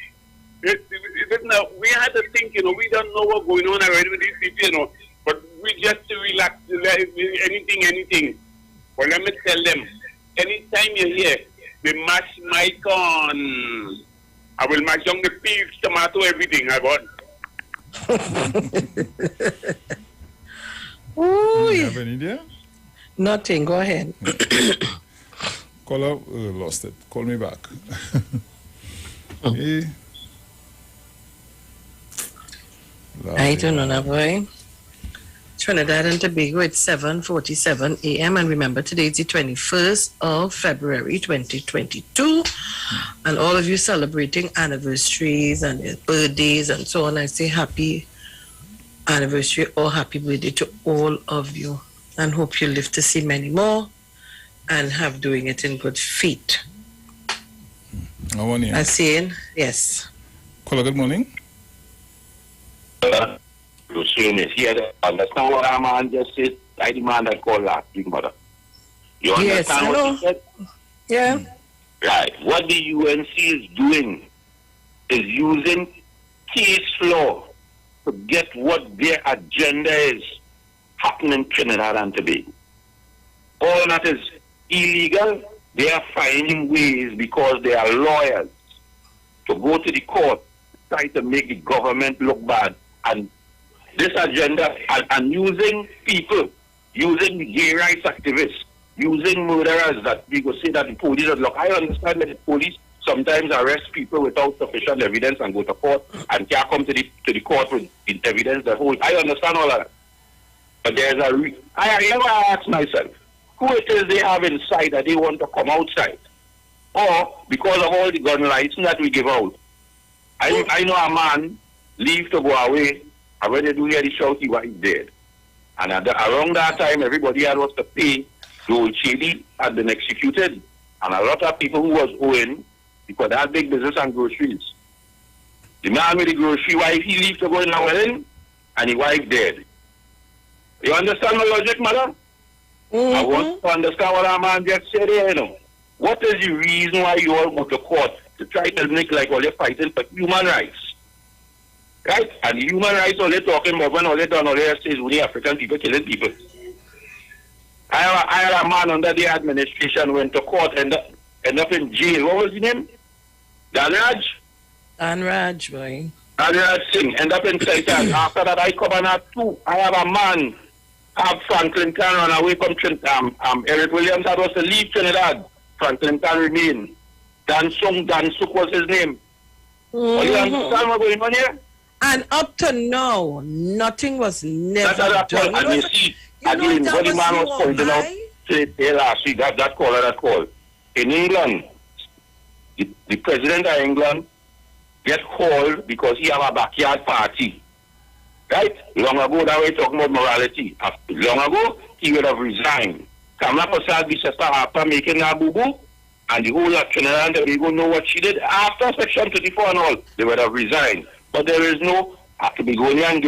Speaker 2: We had to think, we don't know what's going on already with these people, but we just relax, anything. Well, let me tell them, anytime you're here, they mash my corn. I will mash down the peas, tomato, everything I got.
Speaker 13: Ooh,
Speaker 19: you have any idea?
Speaker 13: Nothing, go ahead.
Speaker 19: Caller, lost it. Call me back. Hey.
Speaker 13: I don't know, boy. Trinidad and Tobago, it's 7:47 a.m. And remember, today is the 21st of February, 2022. And all of you celebrating anniversaries and birthdays and so on, I say happy anniversary or happy birthday to all of you. And hope you live to see many more and have doing it in good faith. I'm saying, yes.
Speaker 19: Caller, good morning.
Speaker 11: Lucien here. Understand what our man just said? I demand that call last week, mother. You understand what he said?
Speaker 13: Yeah.
Speaker 11: Right. What the UNC is doing is using case law to get what their agenda is happening in Trinidad and Tobago. All that is illegal, they are finding ways because they are lawyers to go to the court, try to make the government look bad. And this agenda, and using people, using gay rights activists, using murderers that we go say that the police are, look, I understand that the police sometimes arrest people without sufficient evidence and go to court and can't come to the court with the evidence that hold. I understand all of that. But there's I never ask myself who it is they have inside that they want to come outside. Or because of all the gun license that we give out. I know a man leave to go away, and when they do hear the shout, he was dead. And around that time, everybody had was to pay. The old shady had been executed. And a lot of people who was owing, because they had big business and groceries. The man with the grocery wife, he leave to go in a wedding, and his wife dead. You understand my logic, mother? I want to understand what our man just said here, What is the reason why you all go to court to try to make like all you're fighting for human rights? Right? And human rights, all they're talking about when all they done, all they say is only African people killing people. I had a man under the administration went to court and end up in jail. What was his name? Danraj?
Speaker 13: Danraj, boy.
Speaker 11: Danraj Singh. End up in Satan. After that, I come and have two. I have a man, have Franklin can run away from Trinidad. Eric Williams had was to leave Trinidad. Franklin can remain. Dan Suk was his name. You understand what's going on here?
Speaker 13: And up to now, nothing was never done.
Speaker 11: And you see, again, what the man was pointing out today last week, that call. In England, the president of England get called because he have a backyard party. Right? Long ago, that way talking about morality. Long ago, he would have resigned. Kamala Prasad, the sister, after making a boo-boo, and the whole of Trinidad and Tobago know what she did. After Section 34 and all, they would have resigned. But there is no, Tobagonian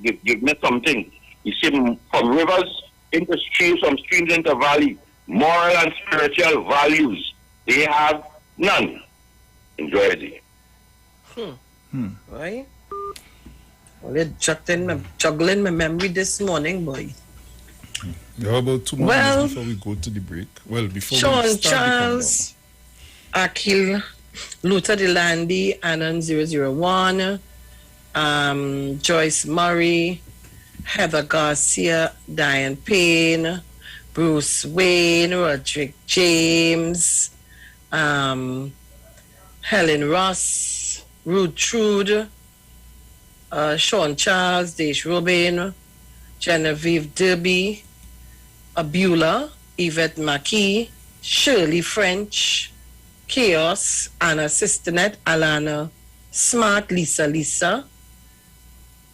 Speaker 11: give me something. You see, from rivers into streams, from streams into valley, moral and spiritual values, they have none. Enjoy it.
Speaker 13: Right? Well, they're juggling my memory this morning, boy.
Speaker 19: You have about 2 more minutes before we go to the break. Well, before
Speaker 13: Sean
Speaker 19: we start
Speaker 13: Charles, Akil, Luther Delandi, Anon 001, Joyce Murray, Heather Garcia, Diane Payne, Bruce Wayne, Roderick James, Helen Ross, Ruth Trude, Sean Charles, Deish Robin, Genevieve Derby, Abula, Yvette Mackey, Shirley French, Chaos, Anna Sisternet, Alana Smart, Lisa,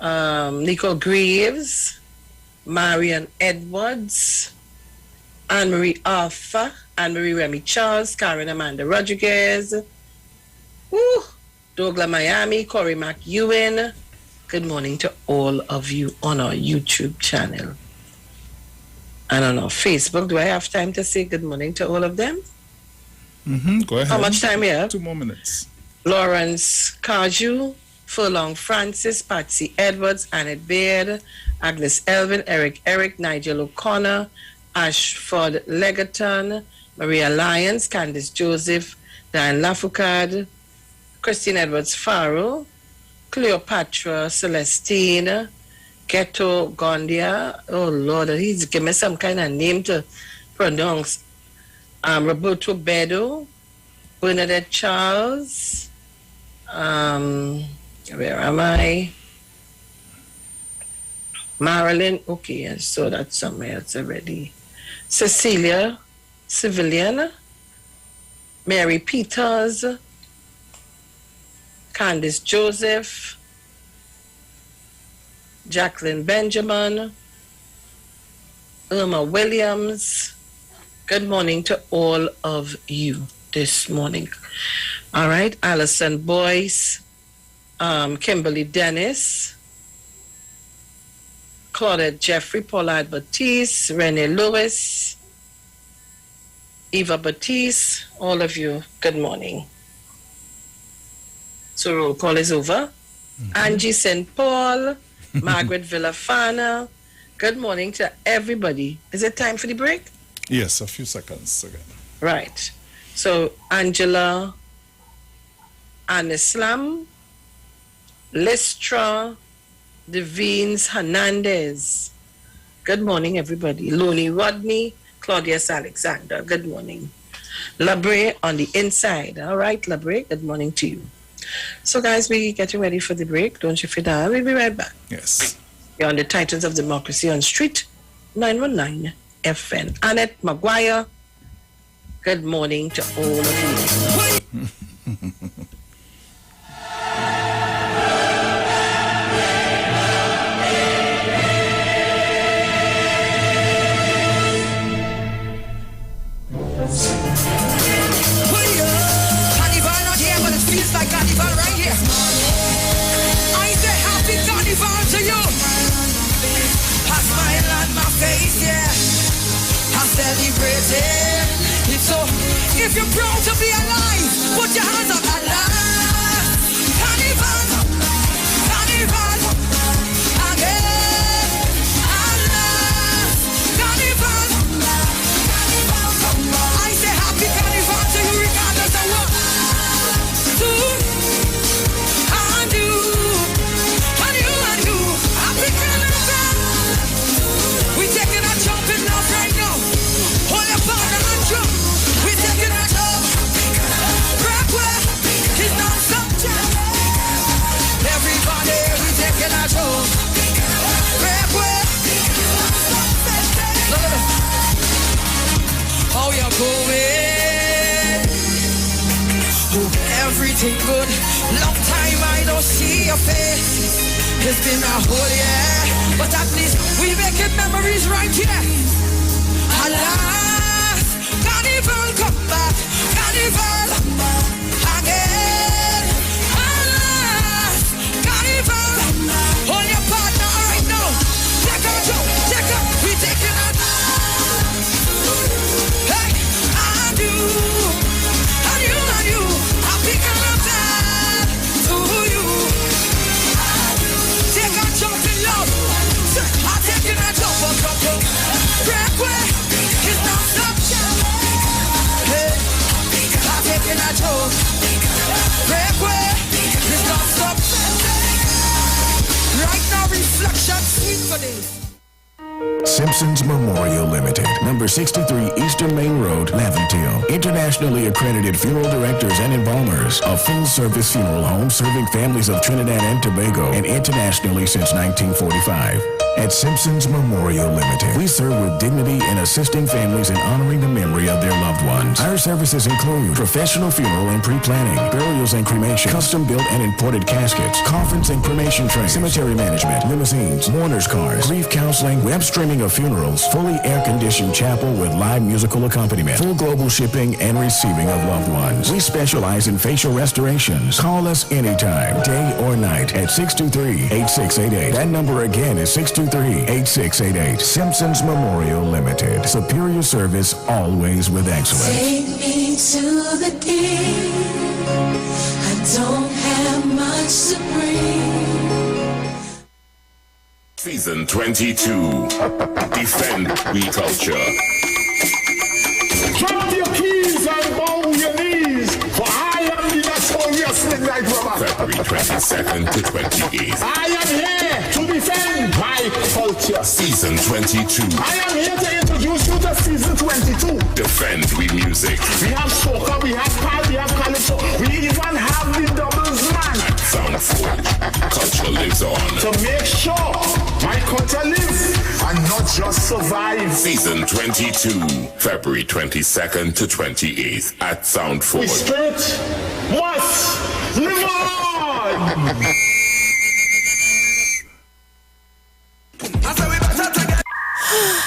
Speaker 13: Nicole Graves, Marian Edwards, Anne-Marie Arthur, Anne-Marie Remy Charles, Karen Amanda Rodriguez, Douglas Miami, Corey McEwen. Good morning to all of you on our YouTube channel. And on our Facebook. Do I have time to say good morning to all of them?
Speaker 19: Go ahead.
Speaker 13: How much time we have?
Speaker 19: 2 more minutes.
Speaker 13: Lawrence Kaju, Furlong Francis, Patsy Edwards, Annette Baird, Agnes Elvin, Eric, Nigel O'Connor, Ashford Legaton, Maria Lyons, Candice Joseph, Diane Lafoucade, Christine Edwards Farrell, Cleopatra Celestine, Ghetto Gondia. Oh Lord, he's give me some kind of name to pronounce. Roberto Bedo, Bernadette Charles, where am I? Marilyn, okay, I saw that somewhere else already. Cecilia Civilian, Mary Peters, Candice Joseph, Jacqueline Benjamin, Irma Williams. Good morning to all of you this morning. All right, Alison Boyce, Kimberly Dennis, Claudette Jeffrey, Paulette Batiste, Renee Lewis, Eva Batiste, all of you, good morning. So roll call is over. Angie St. Paul, Margaret Villafana, good morning to everybody. Is it time for the break?
Speaker 19: Yes, a few seconds again.
Speaker 13: Right. So Angela, Anislam, Listra, Devines Hernandez. Good morning, everybody. Loni Rodney, Claudius Alexander. Good morning. Labre on the inside. All right, Labre, good morning to you. So, guys, we're getting ready for the break. Don't you feel that? We'll be right back.
Speaker 19: Yes.
Speaker 13: You're on the Titans of Democracy on Street 919 FN. Annette Maguire, good morning to all of you.
Speaker 3: Carnival not here, but it feels like carnival right here. I say happy carnival to you. I smile on my face, yeah. I'm celebrating. It's so, if you're proud to be alive, put your hands up alive. Carnival, carnival, again, alive. Carnival, I say happy carnival to you regardless of what. To and you, and you, and you. Happy carnival. We taking a jump in love right now. Hold your partner and jump. We taking a jump. Break where it's not subject. Everybody, we taking a jump. Break where. Look at it. How you going? Everything good. Long time I don't see your face. It's been a whole year, but at least we making memories right here. Alas, carnival come back, carnival again. Alas, carnival. Hold your partner right now. Take a jump, take a. We taking a. Hey, and you, and you, and you. Happy carnival to you. Take a jump in love. I'm taking a jump, jump. Break away. It's not stop. Hey, I'm taking
Speaker 4: Simpsons Memorial Limited, number 63 Eastern Main Road, Laventille. Internationally accredited funeral directors and embalmers. A full-service funeral home serving families of Trinidad and Tobago and internationally since 1945. At Simpsons Memorial Limited, we serve with dignity in assisting families in honoring the memory of their loved ones. Our services include professional funeral and pre-planning, burials and cremation, custom-built and imported caskets, coffins and cremation trays, cemetery management, limousines, mourners cars, grief counseling, web streaming of funerals, fully air-conditioned chapel with live musical accompaniment, full global shipping and receiving of loved ones. We specialize in facial restorations. Call us anytime, day or night, at 623-8688. That number again is 623-8688. Simpsons Memorial Limited. Superior service, always with excellence.
Speaker 3: Take me to the king. I don't have much to bring.
Speaker 20: Season 22. Defend we culture.
Speaker 7: Drop your keys and bow your knees, for I am the notorious midnight robber.
Speaker 20: February 22nd to 28th.
Speaker 7: I am here to defend my culture.
Speaker 20: Season 22.
Speaker 7: I am here to introduce you to season 22.
Speaker 20: Defend we music.
Speaker 7: We have soca, we have pal, we have calypso, we even have the doubles man.
Speaker 20: At Sound Forge, culture lives on.
Speaker 7: To make sure my culture lives and not just survive.
Speaker 20: Season 22, February 22nd to 28th at Sound
Speaker 7: The
Speaker 20: Forge.
Speaker 7: spirit must live on.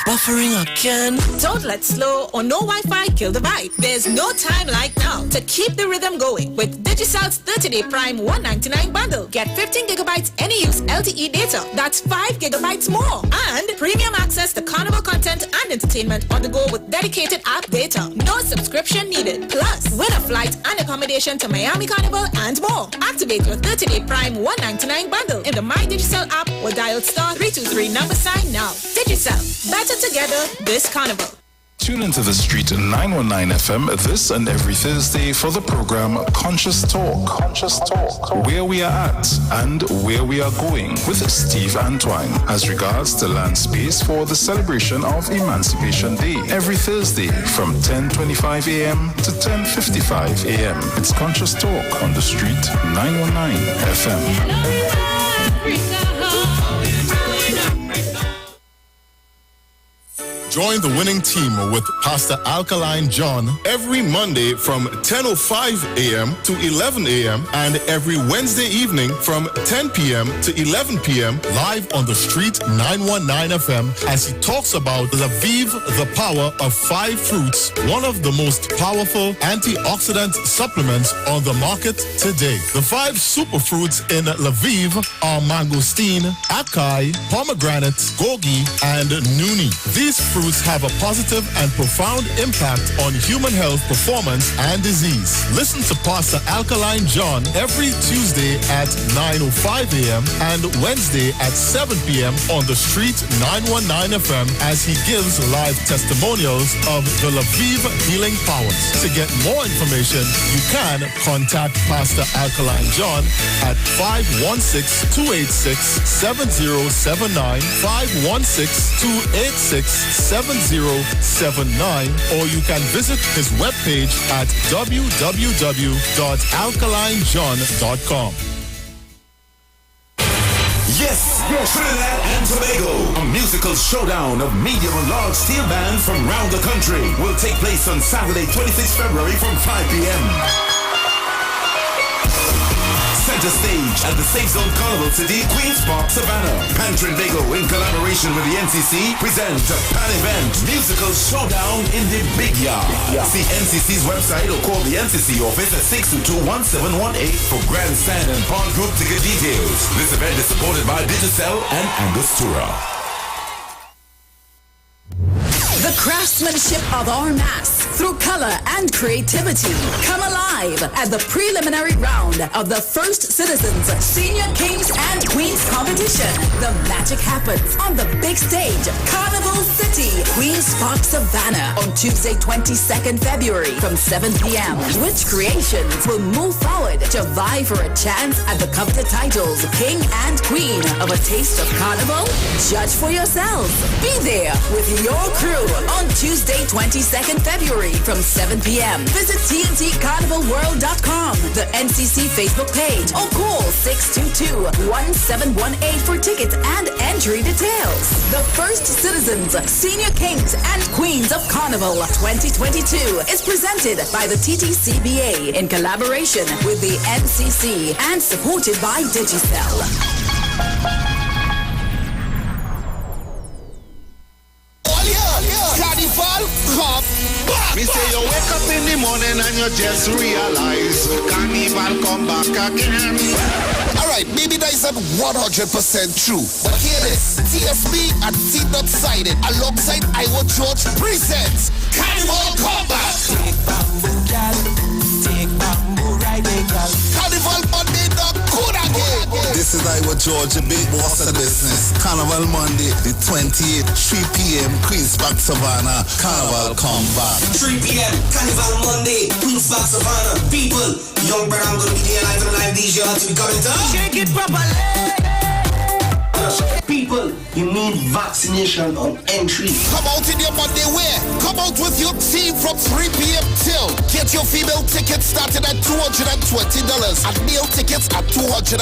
Speaker 3: Buffering again. Don't let slow or no Wi-Fi kill the vibe. There's no time like now to keep the rhythm going with Digicel's 30-day Prime $199 bundle. Get 15 gigabytes any use LTE data. That's 5 gigabytes more. And premium access to Carnival content and entertainment on the go with dedicated app data. No subscription needed. Plus, win a flight and accommodation to Miami Carnival and more. Activate your 30-day Prime $199 bundle in the My Digicel app or dial *323 #sign now. Digicel. Better together this carnival.
Speaker 5: Tune into the Street 919 FM this and every Thursday for the program Conscious Talk, where we are at and where we are going with Steve Antoine as regards to land space for the celebration of Emancipation Day every Thursday from 10:25 a.m. to 10:55 a.m. It's Conscious Talk on the Street 919 FM.
Speaker 9: Join the winning team with Pastor Alkaline John every Monday from 10:05 a.m. to 11 a.m. and every Wednesday evening from 10 p.m. to 11 p.m. live on the Street 919 FM as he talks about Lviv, the power of 5 fruits, one of the most powerful antioxidant supplements on the market today. The 5 superfruits in Lviv are mangosteen, acai, pomegranate, gogi, and nuni. These fruits have a positive and profound impact on human health, performance, and disease. Listen to Pastor Alkaline John every Tuesday at 9:05 a.m. and Wednesday at 7 p.m. on the Street 919 FM as he gives live testimonials of the Lviv healing powers. To get more information, you can contact Pastor Alkaline John at 516-286-7079, 516-286-7079, or you can visit his webpage at www.alkalinejohn.com.
Speaker 20: Yes, Trinidad and Tobago, a musical showdown of medium and large steel bands from around the country will take place on Saturday, 26 February from 5 p.m. Center stage at the Safe Zone Carnival City, Queen's Park, Savannah. Trinbago, in collaboration with the NCC, present a pan-event musical showdown in the Big Yard. See NCC's website or call the NCC office at 622-1718 for grandstand and park group ticket details. This event is supported by Digicel and Angostura.
Speaker 3: The
Speaker 8: craftsmanship of our mass through color and creativity. Come alive at the preliminary round of the First Citizens Senior Kings and Queens competition. The magic happens on the big stage, Carnival City, Queens Park, Savannah, on Tuesday, 22nd February from 7 p.m. Which creations will move forward to vie for a chance at the coveted titles King and Queen of a Taste of Carnival? Judge for yourselves. Be there with your crew on Tuesday, 22nd February from 7 p.m. Visit TNTCarnivalWorld.com, the NCC Facebook page, or call 622-1718 for tickets and entry details. The First Citizens, Senior Kings and Queens of Carnival 2022 is presented by the TTCBA in collaboration with the NCC and supported by Digicel.
Speaker 9: Carnival, come back.
Speaker 10: Me say you wake up in the morning and you just realize Carnival come back again.
Speaker 9: Alright, maybe that isn't 100% true, but hear this. TSB and T-Dot Sided alongside Iwer George presents Carnival Come Back. Carnival Monday, the good again.
Speaker 10: This is Iwer George, the big boss of the business. Carnival Monday, the 28th, 3 p.m. Queens Park, Savannah. Carnival come back.
Speaker 21: 3 p.m. Carnival Monday, Queens Park, Savannah. People, young brother, I'm gonna be there live and live DJ to be coming to.
Speaker 9: Shake it properly.
Speaker 21: People, you need vaccination on entry.
Speaker 9: Come out in your Monday wear. Come out with your team from 3 p.m. till. Get your female tickets started at $220 and male tickets at $250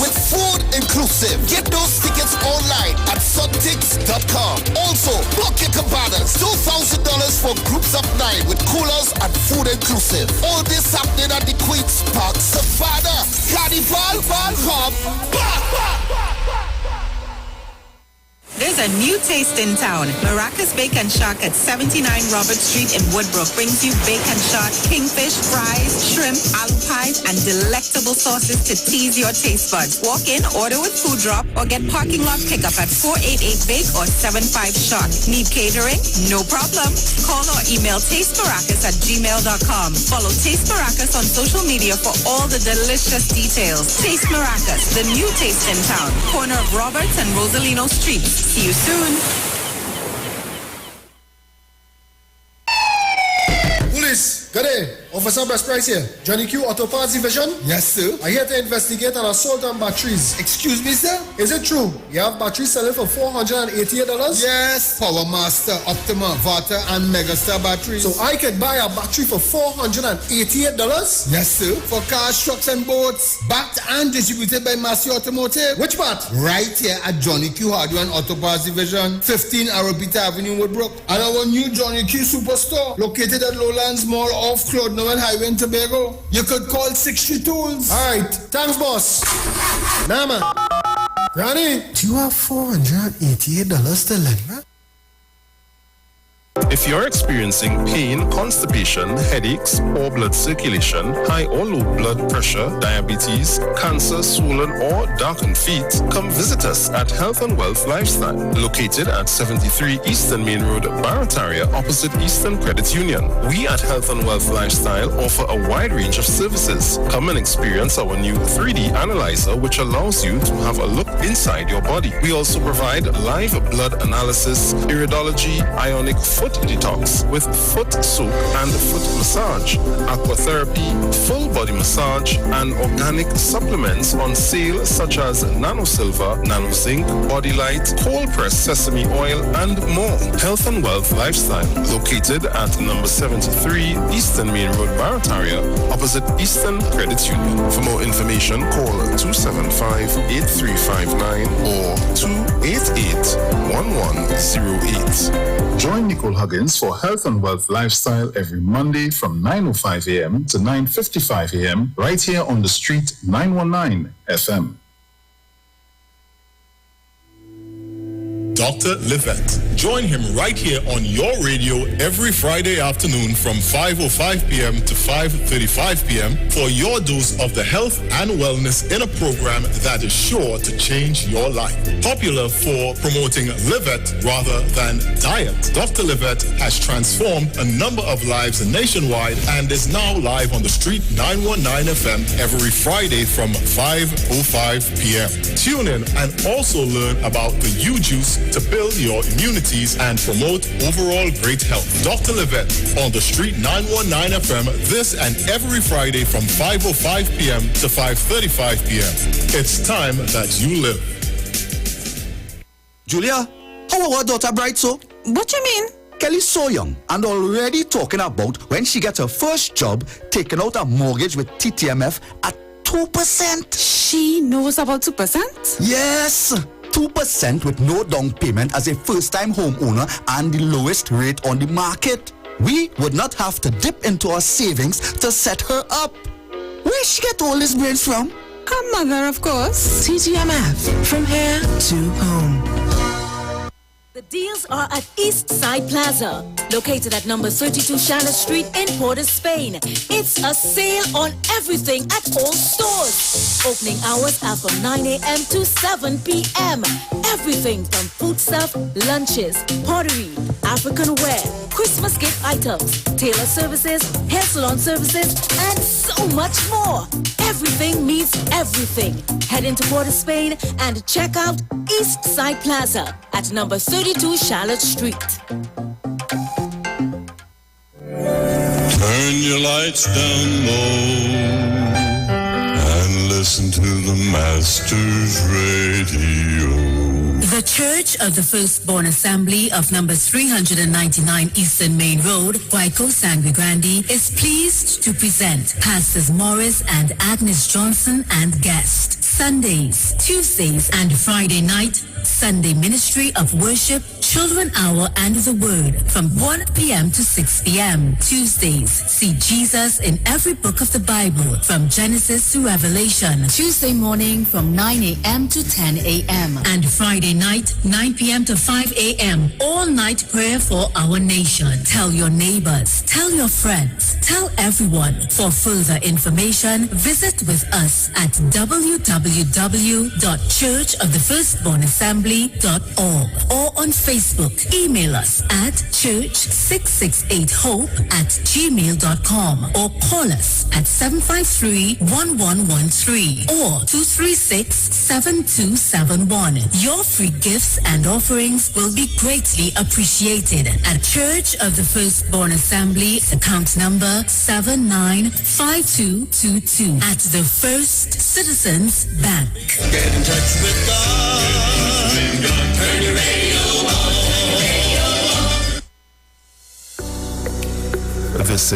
Speaker 9: with food inclusive. Get those tickets online at suntix.com. Also, book your cabanas. $2,000 for groups of 9 with coolers and food inclusive. All this happening at the Queens Park, Savannah. Carnival, come back.
Speaker 22: There's a new taste in town. Maracas Bacon Shack at 79 Robert Street in Woodbrook brings you bacon shot, kingfish, fries, shrimp, aloo pies, and delectable sauces to tease your taste buds. Walk in, order with food drop, or get parking lot pickup at 488 Bake or 75 Shot. Need catering? No problem. Call or email tastemaracas@gmail.com. Follow Taste Maracas on social media for all the delicious details. Taste Maracas, the new taste in town. Corner of Roberts and Rosalino Streets. See you soon.
Speaker 23: Police, good day. Officer Best Price here. Johnny Q Auto Parts Division? Yes, sir. I'm here to investigate an assault on batteries. Excuse me, sir? Is it true? You have batteries selling for $488? Yes. Power Master, Optima, Vata, and Megastar batteries. So I could buy a battery for $488? Yes, sir. For cars, trucks, and boats. Backed and distributed by Massey Automotive. Which part? Right here at Johnny Q Hardware and Auto Parts Division, 15 Arabita Avenue, Woodbrook. And our new Johnny Q Superstore, located at Lowlands Mall off Claude Noel Highway in Tobago. You could call 60 Tools. Alright, thanks, boss. Nah, man. Granny, do you have $488 to lend, man?
Speaker 24: If you're experiencing pain, constipation, headaches, poor blood circulation, high or low blood pressure, diabetes, cancer, swollen or darkened feet, come visit us at Health and Wealth Lifestyle, located at 73 Eastern Main Road, Barataria, opposite Eastern Credit Union. We at Health and Wealth Lifestyle offer a wide range of services. Come and experience our new 3D analyzer, which allows you to have a look inside your body. We also provide live blood analysis, iridology, ionic foot detox with foot soak and foot massage, aquatherapy, full body massage, and organic supplements on sale such as Nano Silver, Nano Zinc, Body Light, cold pressed sesame oil, and more. Health and Wealth Lifestyle, located at number 73 Eastern Main Road, Barataria, opposite Eastern Credit Union. For more information, call 275-8359 or 288-1108.
Speaker 5: Join Nicole Huggins for Health and Wealth Lifestyle every Monday from 9:05 a.m. to 9:55 a.m. right here on the street 919 FM.
Speaker 6: Dr. Livette. Join him right here on your radio every Friday afternoon from 5:05 p.m. to 5:35 p.m. for your dose of the health and wellness in a program that is sure to change your life. Popular for promoting Livette rather than diet, Dr. Livette has transformed a number of lives nationwide and is now live on the Street 919 FM every Friday from 5:05 p.m. Tune in and also learn about the U-Juice to build your immunities and promote overall great health. Dr. Livette on the Street 919 FM this and every Friday from 5:05 p.m. to 5:35 p.m. It's time that you live.
Speaker 15: Julia, how our daughter bright so?
Speaker 16: What you mean?
Speaker 15: Kelly's so young and already talking about when she gets her first job, taking out a mortgage with TTMF at 2%.
Speaker 16: She knows about 2%?
Speaker 15: Yes, 2% with no down payment as a first-time homeowner and the lowest rate on the market. We would not have to dip into our savings to set her up. Where she get all these brains from?
Speaker 16: Her mother, of course.
Speaker 17: TTMF, from here to home.
Speaker 25: The deals are at East Side Plaza, located at number 32 Charlotte Street in Port of Spain. It's a sale on everything at all stores. Opening hours are from 9 a.m. to 7 p.m. Everything from food stuff, lunches, pottery, African wear, Christmas gift items, tailor services, hair salon services, and so much more. Everything means everything. Head into Port of Spain and check out East Side Plaza at number 32 Charlotte Street.
Speaker 26: Turn your lights down low and listen to the Master's Radio.
Speaker 27: The Church of the Firstborn Assembly of number 399 Eastern Main Road, Waiko Sangre Grande, is pleased to present Pastors Morris and Agnes Johnson and guest. Sundays, Tuesdays, and Friday night, Sunday Ministry of Worship, Children Hour, and the Word from 1 p.m. to 6 p.m. Tuesdays, see Jesus in every book of the Bible from Genesis to Revelation. Tuesday morning from 9 a.m. to 10 a.m. And Friday night, 9 p.m. to 5 a.m. All night prayer for our nation. Tell your neighbors, tell your friends, tell everyone. For further information, visit with us at www.churchofthefirstbornassembly.org or on Facebook. Email us at church668hope@gmail.com or call us at 753-1113 or 236-7271. Your free gifts and offerings will be greatly appreciated at Church of the Firstborn Assembly, account number 795222 at the First Citizens Bank.
Speaker 26: Get in touch with God. Turn your radio on.
Speaker 19: This is